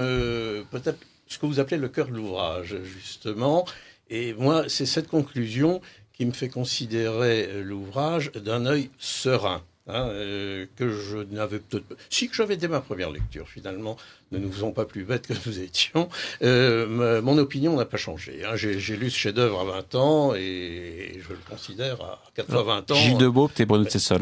peut-être ce que vous appelez le cœur de l'ouvrage, justement. Et moi, c'est cette conclusion qui me fait considérer l'ouvrage d'un œil serein. Hein, que je n'avais peut-être pas... Si que j'avais dès ma première lecture, finalement, ne nous faisons pas plus bêtes que nous étions. Mon opinion n'a pas changé. Hein. J'ai lu ce chef-d'œuvre à 20 ans et je le considère à 80 ans. Gilles Debaupt et Bruno Tsessol.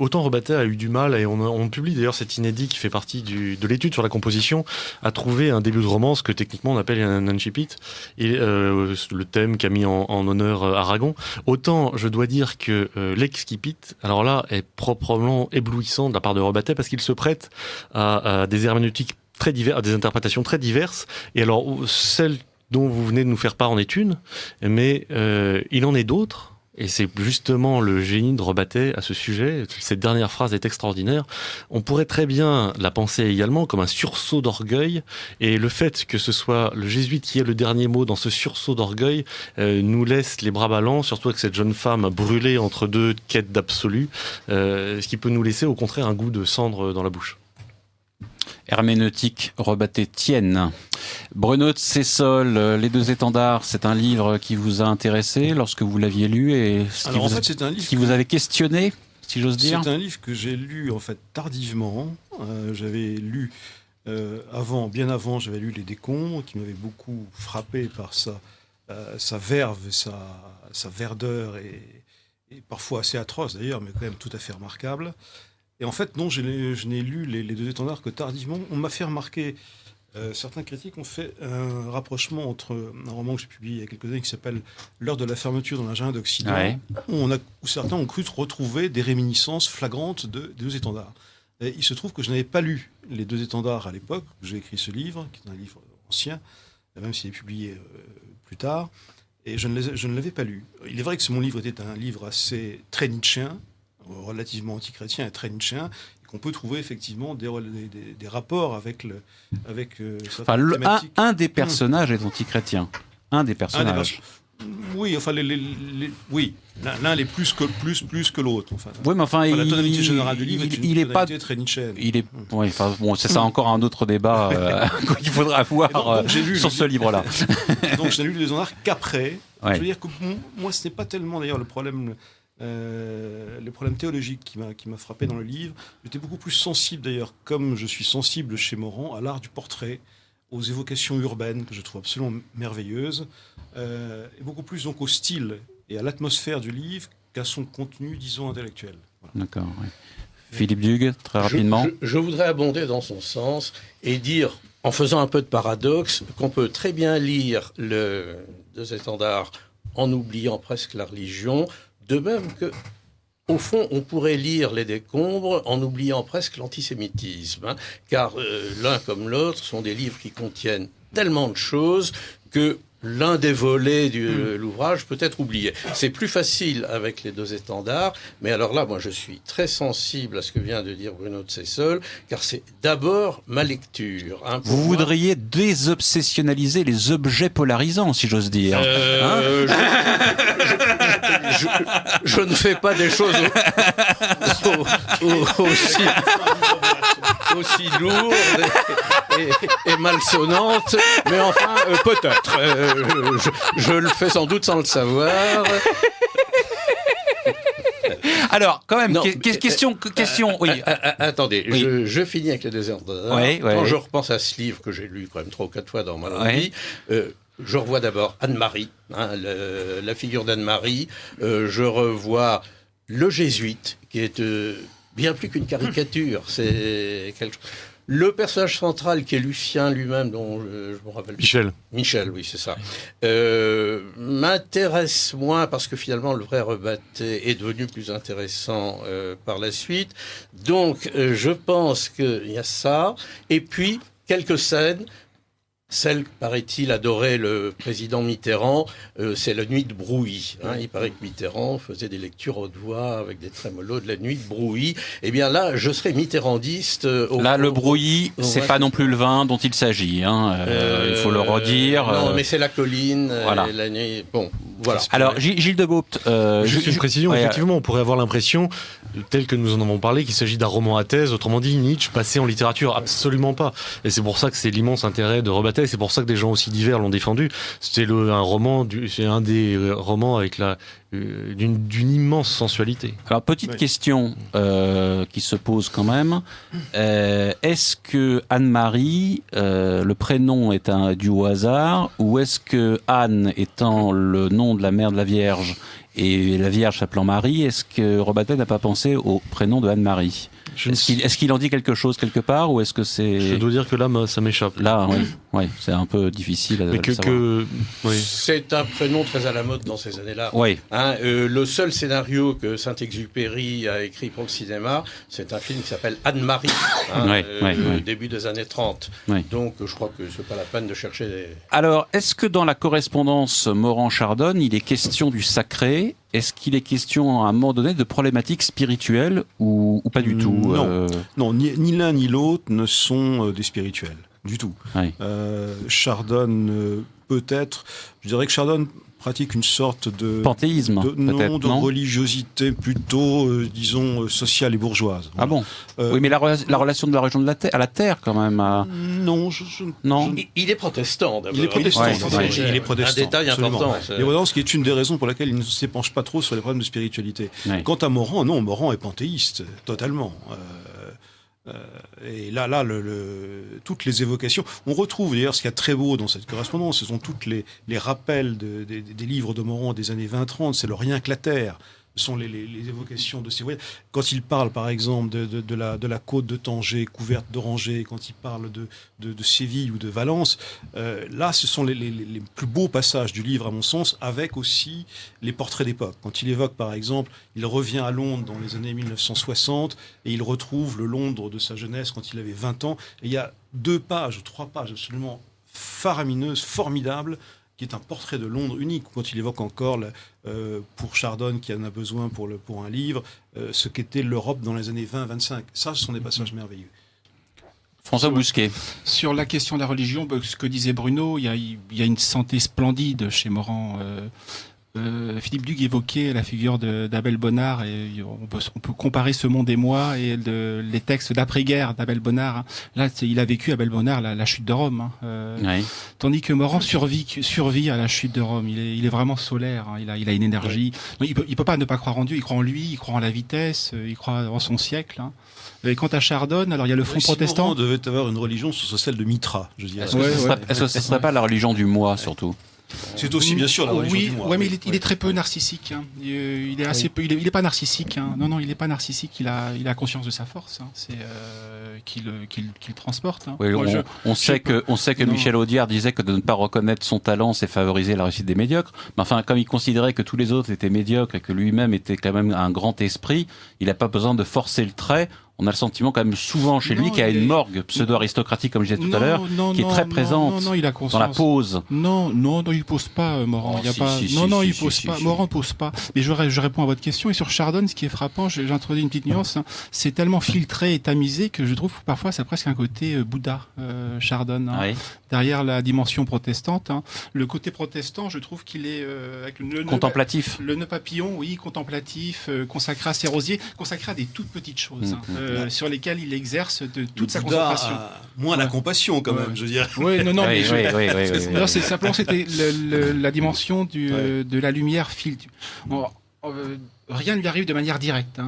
Autant Rebattet a eu du mal, et on publie d'ailleurs cet inédit qui fait partie de l'étude sur la composition, à trouver un début de romance que techniquement on appelle un incipit, et le thème qu'a mis en honneur Aragon. Autant je dois dire que l'excipit, alors là, est proprement éblouissant de la part de Rebattet, parce qu'il se prête à des herméneutiques très diverses, à des interprétations très diverses. Et alors, celle dont vous venez de nous faire part en est une, mais il en est d'autres. Et c'est justement le génie de Rebattet à ce sujet. Cette dernière phrase est extraordinaire. On pourrait très bien la penser également comme un sursaut d'orgueil. Et le fait que ce soit le jésuite qui ait le dernier mot dans ce sursaut d'orgueil nous laisse les bras ballants, surtout avec cette jeune femme brûlée entre deux quêtes d'absolu, ce qui peut nous laisser au contraire un goût de cendre dans la bouche. Herméneutique Rebattet-Tienne. Bruno Tsessol, Les deux étendards, c'est un livre qui vous a intéressé lorsque vous l'aviez lu, et c'est un livre qui vous avait questionné, si j'ose dire. C'est un livre que j'ai lu en fait tardivement. J'avais lu bien avant, j'avais lu Les Décombres, qui m'avait beaucoup frappé par sa verve, sa verdeur et parfois assez atroce d'ailleurs, mais quand même tout à fait remarquable. Et en fait, non, je n'ai lu les deux étendards que tardivement. On m'a fait remarquer, certains critiques ont fait un rapprochement entre un roman que j'ai publié il y a quelques années qui s'appelle L'heure de la fermeture dans l'agenda d'Occident, où certains ont cru retrouver des réminiscences flagrantes des deux étendards. Et il se trouve que je n'avais pas lu Les Deux Étendards à l'époque, où j'ai écrit ce livre, qui est un livre ancien, même s'il est publié plus tard, et je ne l'avais pas lu. Il est vrai que mon livre était un livre assez très nietzschéen, relativement anti-chrétien et très nietzschéen, et qu'on peut trouver effectivement des rapports avec Enfin, un des personnages est anti-chrétien. Un des personnages. Oui, enfin, oui, l'un l'est plus que l'autre. Enfin, oui, mais enfin, la tonalité générale du livre est une tonalité très nietzschéenne. Oui, enfin, bon, c'est ça encore un autre débat qu'il faudra avoir sur ce livre-là. Donc, je n'ai lu Les Étendards qu'après. Ouais. Je veux dire que moi, ce n'est pas tellement d'ailleurs le problème théologique qui m'a frappé dans le livre. J'étais beaucoup plus sensible d'ailleurs, comme je suis sensible chez Morand, à l'art du portrait, aux évocations urbaines que je trouve absolument merveilleuses, et beaucoup plus donc au style et à l'atmosphère du livre qu'à son contenu, disons, intellectuel. Voilà. D'accord. Oui. Philippe Dugue, très rapidement. Je voudrais abonder dans son sens et dire, en faisant un peu de paradoxe, qu'on peut très bien lire les Deux Étendards en oubliant presque la religion, de même que, au fond, on pourrait lire Les Décombres en oubliant presque l'antisémitisme, hein, car l'un comme l'autre sont des livres qui contiennent tellement de choses que l'un des volets de l'ouvrage peut être oublié. C'est plus facile avec Les Deux Étendards, mais alors là, moi, je suis très sensible à ce que vient de dire Bruno de Sessol, car c'est d'abord ma lecture. Hein, vous voudriez désobsessionnaliser les objets polarisants, si j'ose dire. Je ne fais pas des choses aussi lourdes et malsonnantes, mais enfin, peut-être. Je le fais sans doute sans le savoir. Alors, quand même, Non, question, oui. Attendez, oui. Je finis avec Les Deux Étendards. Quand je repense à ce livre que j'ai lu quand même 3 ou 4 fois dans ma vie, je revois d'abord Anne-Marie, hein, la figure d'Anne-Marie. Je revois le jésuite, qui est bien plus qu'une caricature. C'est quelque chose. Le personnage central, qui est Lucien lui-même, dont je me rappelle... Michel, oui, c'est ça. M'intéresse moins, parce que finalement, le vrai Rebatté est devenu plus intéressant par la suite. Donc, je pense qu'il y a ça. Et puis, quelques scènes... Celle, paraît-il, adorait le président Mitterrand, c'est La Nuit de Brouilly. Hein. Il paraît que Mitterrand faisait des lectures haute voix avec des trémolos de La Nuit de Brouilly. Eh bien là, je serais mitterrandiste. Le Brouilly, c'est pas non plus le vin dont il s'agit. Hein. Il faut le redire. Non, mais c'est la colline, voilà. La nuit. Bon, voilà. Alors, Gilles de Beaupt. Juste une précision, effectivement, on pourrait avoir l'impression, tel que nous en avons parlé, qu'il s'agit d'un roman à thèse, autrement dit, Nietzsche passé en littérature. Absolument pas. Et c'est pour ça que c'est l'immense intérêt de Rebatté. C'est pour ça que des gens aussi divers l'ont défendu. C'est un des romans avec d'une immense sensualité. Alors, petite question qui se pose quand même. Est-ce que Anne-Marie, le prénom est dû au hasard, ou est-ce que Anne étant le nom de la mère de la Vierge et la Vierge s'appelant Marie, est-ce que Rebatté n'a pas pensé au prénom de Anne-Marie ? Est-ce qu'il en dit quelque chose quelque part, ou est-ce que c'est... Je dois dire que là, ça m'échappe. Là, oui, c'est un peu difficile à savoir. Oui. C'est un prénom très à la mode dans ces années-là. Oui. Hein, le seul scénario que Saint-Exupéry a écrit pour le cinéma, c'est un film qui s'appelle Anne-Marie, début des années 30. Oui. Donc, je crois que c'est pas la peine de chercher des... Alors, est-ce que dans la correspondance Morand-Chardonne, il est question du sacré ? Est-ce qu'il est question à un moment donné de problématiques spirituelles ou pas du tout? Non, ni l'un ni l'autre ne sont des spirituels, du tout. Oui. Chardonne, peut-être, je dirais que Chardonne pratique une sorte de... Panthéisme, de religiosité plutôt, disons, sociale et bourgeoise. Voilà. Ah bon oui, mais la relation de la région à la terre, quand même... Non, non. Il est protestant, d'abord. Il est protestant. Il est protestant. Un détail important. Il est protestant, ce qui est une des raisons pour laquelle il ne s'épanche pas trop sur les problèmes de spiritualité. Oui. Quant à Morand, non, Morand est panthéiste, totalement. Et là, toutes les évocations, on retrouve d'ailleurs ce qu'il y a de très beau dans cette correspondance, ce sont toutes les rappels des livres de Morand des années 20-30, c'est le rien que la terre. Ce sont les évocations de ces voyages. Quand il parle, par exemple, de la côte de Tanger couverte d'orangers, quand il parle de Séville ou de Valence, là, ce sont les plus beaux passages du livre, à mon sens, avec aussi les portraits d'époque. Quand il évoque, par exemple, il revient à Londres dans les années 1960 et il retrouve le Londres de sa jeunesse quand il avait 20 ans. Et il y a 2 pages ou 3 pages absolument faramineuses, formidables, qui est un portrait de Londres unique, quand il évoque encore, pour Chardon, qui en a besoin pour un livre, ce qu'était l'Europe dans les années 20-25. Ça, ce sont des passages merveilleux. François Bousquet. Sur la question de la religion, ce que disait Bruno, il y a une santé splendide chez Morand. Philippe Dugue évoquait la figure d'Abel Bonnard, et on peut comparer Ce Monde et moi et les textes d'après-guerre d'Abel Bonnard. Là, il a vécu, Abel Bonnard, la chute de Rome. Oui. Tandis que Morand survit à la chute de Rome. Il est vraiment solaire. Il a une énergie. Non, il peut pas ne pas croire en Dieu. Il croit en lui, il croit en la vitesse, il croit en son siècle. Et quant à Chardon, alors il y a le Front protestant. Morand devait avoir une religion, ce serait celle de Mitra, je dirais. Est-ce que ce serait pas la religion du moi, surtout? C'est aussi bien sûr la religion du moi. Oui, mais il est très peu narcissique. Il est assez peu. Il est pas narcissique. Non, il est pas narcissique. Il a conscience de sa force. C'est qu'il transporte. Oui, on sait que Michel Audiard disait que de ne pas reconnaître son talent, c'est favoriser la réussite des médiocres. Mais enfin, comme il considérait que tous les autres étaient médiocres et que lui-même était quand même un grand esprit, il n'a pas besoin de forcer le trait. On a le sentiment quand même souvent chez lui qu'il y a une morgue pseudo-aristocratique, comme je disais tout à l'heure, qui est très présente il a conscience. dans la pose. Non, il pose pas, Morand. Il pose pas. Morand pose pas. Mais je réponds à votre question. Et sur Chardon, ce qui est frappant, j'introduis une petite nuance. C'est tellement filtré et tamisé que je trouve que parfois ça a presque un côté Bouddha, Chardon. Oui. Derrière la dimension protestante, le côté protestant, je trouve qu'il est avec le Contemplatif. Le nœud papillon, oui, contemplatif, consacré à ses rosiers, consacré à des toutes petites choses. Sur lesquels il exerce toute sa concentration. Moins la compassion, quand même, je veux dire. Oui, non, oui, mais c'est simplement, c'était la dimension de la lumière filtre. Rien ne lui arrive de manière directe.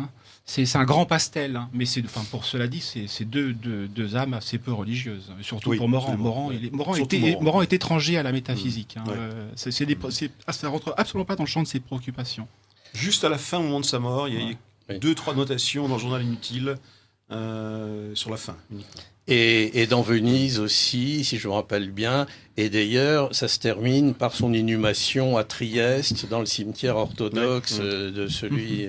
C'est un grand pastel, mais pour cela dit, c'est deux âmes assez peu religieuses, surtout pour Morand. Morand est étranger à la métaphysique. Ça rentre absolument pas dans le champ de ses préoccupations. Juste à la fin, au moment de sa mort, il y a 2-3 notations dans le journal inutile sur la fin. Et dans Venise aussi, si je me rappelle bien. Et d'ailleurs, ça se termine par son inhumation à Trieste, dans le cimetière orthodoxe de celui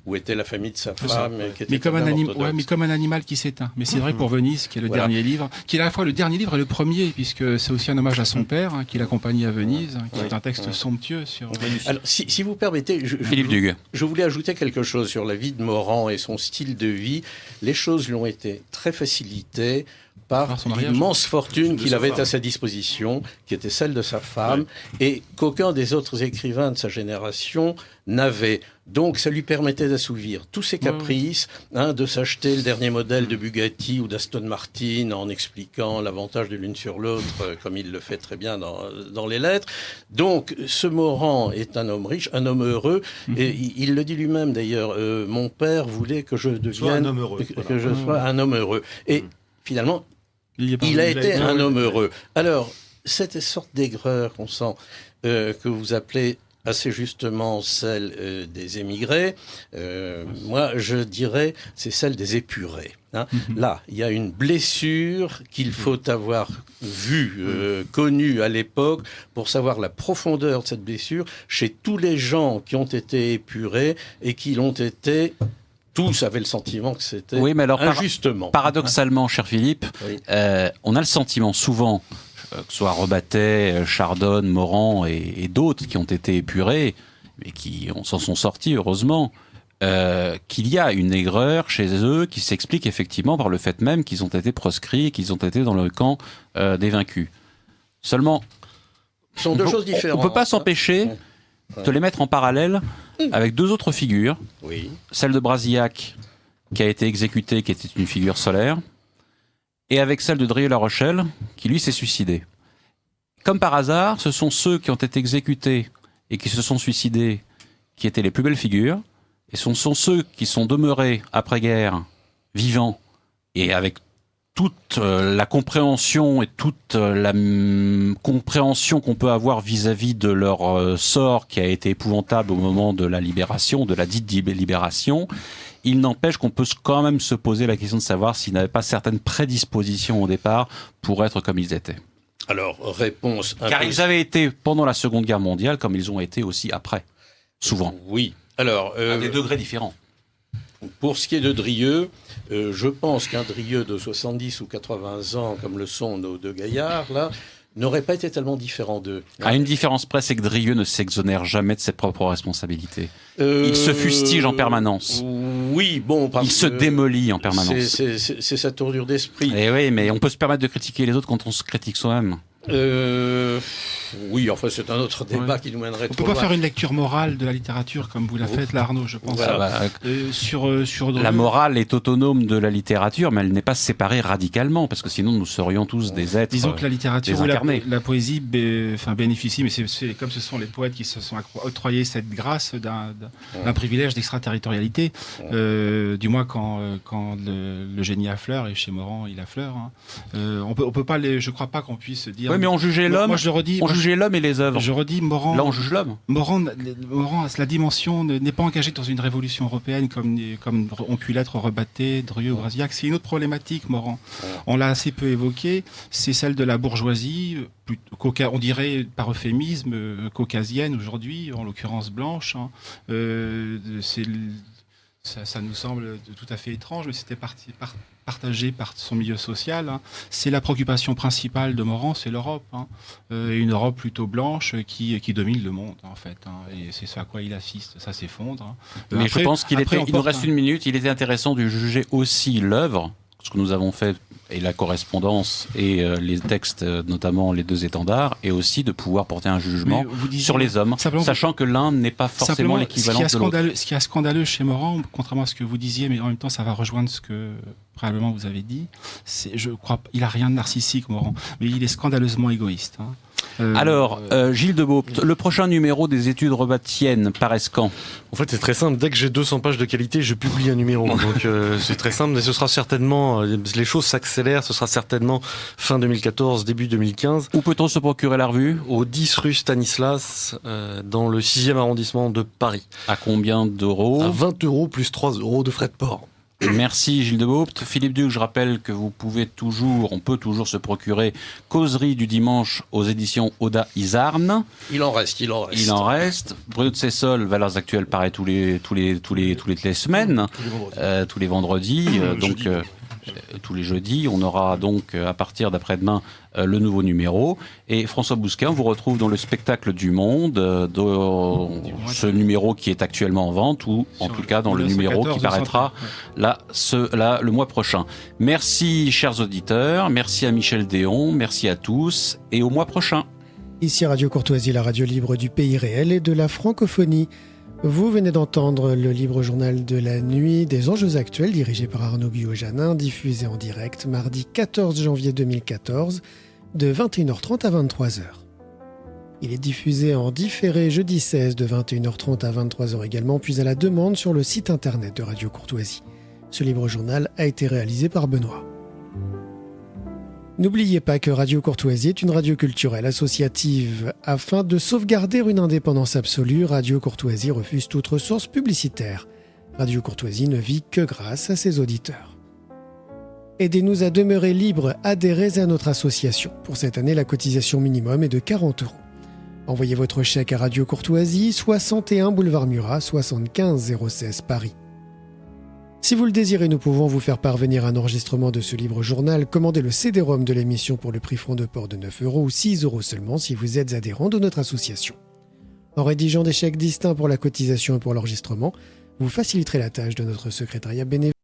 où était la famille de sa femme. Mais comme un animal qui s'éteint. Mais c'est vrai pour Venise, qui est le dernier livre, qui est à la fois le dernier livre et le premier, puisque c'est aussi un hommage à son père, qui l'accompagnait à Venise, qui est un texte somptueux sur Venise. Alors, si vous permettez, Philippe Dugue. Je voulais ajouter quelque chose sur la vie de Morand et son style de vie. Les choses lui ont été très facilitées par l'immense fortune qu'il avait à sa disposition, qui était celle de sa femme, et qu'aucun des autres écrivains de sa génération n'avait. Donc ça lui permettait d'assouvir tous ses caprices, de s'acheter le dernier modèle de Bugatti ou d'Aston Martin en expliquant l'avantage de l'une sur l'autre, comme il le fait très bien dans les lettres. Donc ce Morand est un homme riche, un homme heureux, et il le dit lui-même d'ailleurs, mon père voulait que je devienne, que je sois un homme heureux. Et finalement, il a été un homme heureux. Alors, cette sorte d'aigreur qu'on sent, que vous appelez assez justement celle des émigrés, moi je dirais c'est celle des épurés. Là, il y a une blessure qu'il faut avoir vue, connue à l'époque, pour savoir la profondeur de cette blessure chez tous les gens qui ont été épurés et qui l'ont été. Tous avaient le sentiment que c'était injustement. Paradoxalement, cher Philippe, on a le sentiment souvent, que ce soit Rebattet, Chardon, Morand et d'autres qui ont été épurés, mais qui s'en sont sortis, heureusement, qu'il y a une aigreur chez eux qui s'explique effectivement par le fait même qu'ils ont été proscrits, qu'ils ont été dans le camp des vaincus. Seulement, ce sont deux choses différentes. On ne peut pas s'empêcher de les mettre en parallèle avec 2 autres figures. Oui. Celle de Brasillac, qui a été exécuté, qui était une figure solaire, et avec celle de Drieux-La Rochelle, qui lui s'est suicidé. Comme par hasard, ce sont ceux qui ont été exécutés et qui se sont suicidés qui étaient les plus belles figures, et ce sont ceux qui sont demeurés après-guerre, vivants, et avec toute la compréhension et toute la compréhension qu'on peut avoir vis-à-vis de leur sort qui a été épouvantable au moment de la libération, de la dite libération, il n'empêche qu'on peut quand même se poser la question de savoir s'ils n'avaient pas certaines prédispositions au départ pour être comme ils étaient. Alors, réponse... Car ils avaient été pendant la Seconde Guerre mondiale comme ils ont été aussi après, souvent. Oui. Alors, à des degrés différents. Pour ce qui est de Drieux, je pense qu'un Drieux de 70 ou 80 ans, comme le sont nos deux gaillards, là, n'aurait pas été tellement différent d'eux. À une différence près, c'est que Drieux ne s'exonère jamais de ses propres responsabilités. Il se fustige en permanence. Oui, bon... Il se démolit en permanence. C'est sa tournure d'esprit. Et oui, mais on peut se permettre de critiquer les autres quand on se critique soi-même. Oui, enfin, c'est un autre débat qui nous mènerait trop loin. On peut pas faire une lecture morale de la littérature comme vous la faites là, Arnaud, je pense. Voilà. Sur la morale est autonome de la littérature, mais elle n'est pas séparée radicalement, parce que sinon nous serions tous des êtres. Disons que la littérature ou la poésie bénéficie, mais c'est comme ce sont les poètes qui se sont octroyés cette grâce d'un privilège d'extraterritorialité, du moins quand le génie affleure, et chez Morand il affleure. Hein. On peut pas je crois pas qu'on puisse dire. Oui, mais on jugeait l'homme. Moi, je le redis. On jugeait l'homme et les œuvres. Je redis, Morand. Là, on juge l'homme. Morand, la dimension n'est pas engagée dans une révolution européenne comme ont pu l'être Rebatté, Drieux ou Brasillac. C'est une autre problématique, Morand. On l'a assez peu évoqué. C'est celle de la bourgeoisie, on dirait par euphémisme caucasienne aujourd'hui, en l'occurrence blanche. Hein. Ça nous semble tout à fait étrange, mais c'était partagé par son milieu social. Hein. C'est la préoccupation principale de Morand, c'est l'Europe. Hein. Une Europe plutôt blanche qui domine le monde, en fait. Hein. Et c'est ce à quoi il assiste. Ça s'effondre. Hein. Mais je pense il nous reste une minute. Il était intéressant de juger aussi l'œuvre, ce que nous avons fait, et la correspondance, et les textes, notamment les deux étendards, et aussi de pouvoir porter un jugement sur les hommes, sachant que l'un n'est pas forcément l'équivalent de l'autre. Ce qui est scandaleux chez Morand, contrairement à ce que vous disiez, mais en même temps ça va rejoindre ce que préalablement vous avez dit, je crois il a rien de narcissique, Morand, mais il est scandaleusement égoïste. Hein. Alors, Gilles de Beaupt, le prochain numéro des études rebattiennes paraît quand ? En fait, c'est très simple. Dès que j'ai 200 pages de qualité, je publie un numéro. Donc, c'est très simple. Mais ce sera certainement, les choses s'accélèrent. Ce sera certainement fin 2014, début 2015. Où peut-on se procurer la revue ? Au 10 rue Stanislas, dans le 6e arrondissement de Paris. À combien d'euros ? À 20 € plus 3 € de frais de port. Merci Gilles de Beaupt. Philippe Duc, je rappelle que on peut toujours se procurer Causerie du dimanche aux éditions Oda Izarn. Il en reste. Bruno de Cessol, Valeurs actuelles, paraît tous les semaines, tous les vendredis, tous les jeudis. On aura donc à partir d'après-demain le nouveau numéro. Et François Bousquin vous retrouve dans le Spectacle du Monde, ce numéro qui est actuellement en vente, ou en tout cas dans le numéro qui paraîtra le mois prochain. Merci chers auditeurs, merci à Michel Déon, merci à tous et au mois prochain. Ici Radio Courtoisie, la radio libre du pays réel et de la francophonie. Vous venez d'entendre le libre journal de la nuit des enjeux actuels dirigé par Arnaud Guillot-Janin, diffusé en direct mardi 14 janvier 2014 de 21h30 à 23h. Il est diffusé en différé jeudi 16 de 21h30 à 23h également, puis à la demande sur le site internet de Radio Courtoisie. Ce libre journal a été réalisé par Benoît. N'oubliez pas que Radio Courtoisie est une radio culturelle associative. Afin de sauvegarder une indépendance absolue, Radio Courtoisie refuse toute ressource publicitaire. Radio Courtoisie ne vit que grâce à ses auditeurs. Aidez-nous à demeurer libres, adhérez à notre association. Pour cette année, la cotisation minimum est de 40 €. Envoyez votre chèque à Radio Courtoisie, 61 boulevard Murat, 75 016 Paris. Si vous le désirez, nous pouvons vous faire parvenir un enregistrement de ce libre journal. Commandez le CD-ROM de l'émission pour le prix franc de port de 9 € ou 6 € seulement si vous êtes adhérent de notre association. En rédigeant des chèques distincts pour la cotisation et pour l'enregistrement, vous faciliterez la tâche de notre secrétariat bénévole.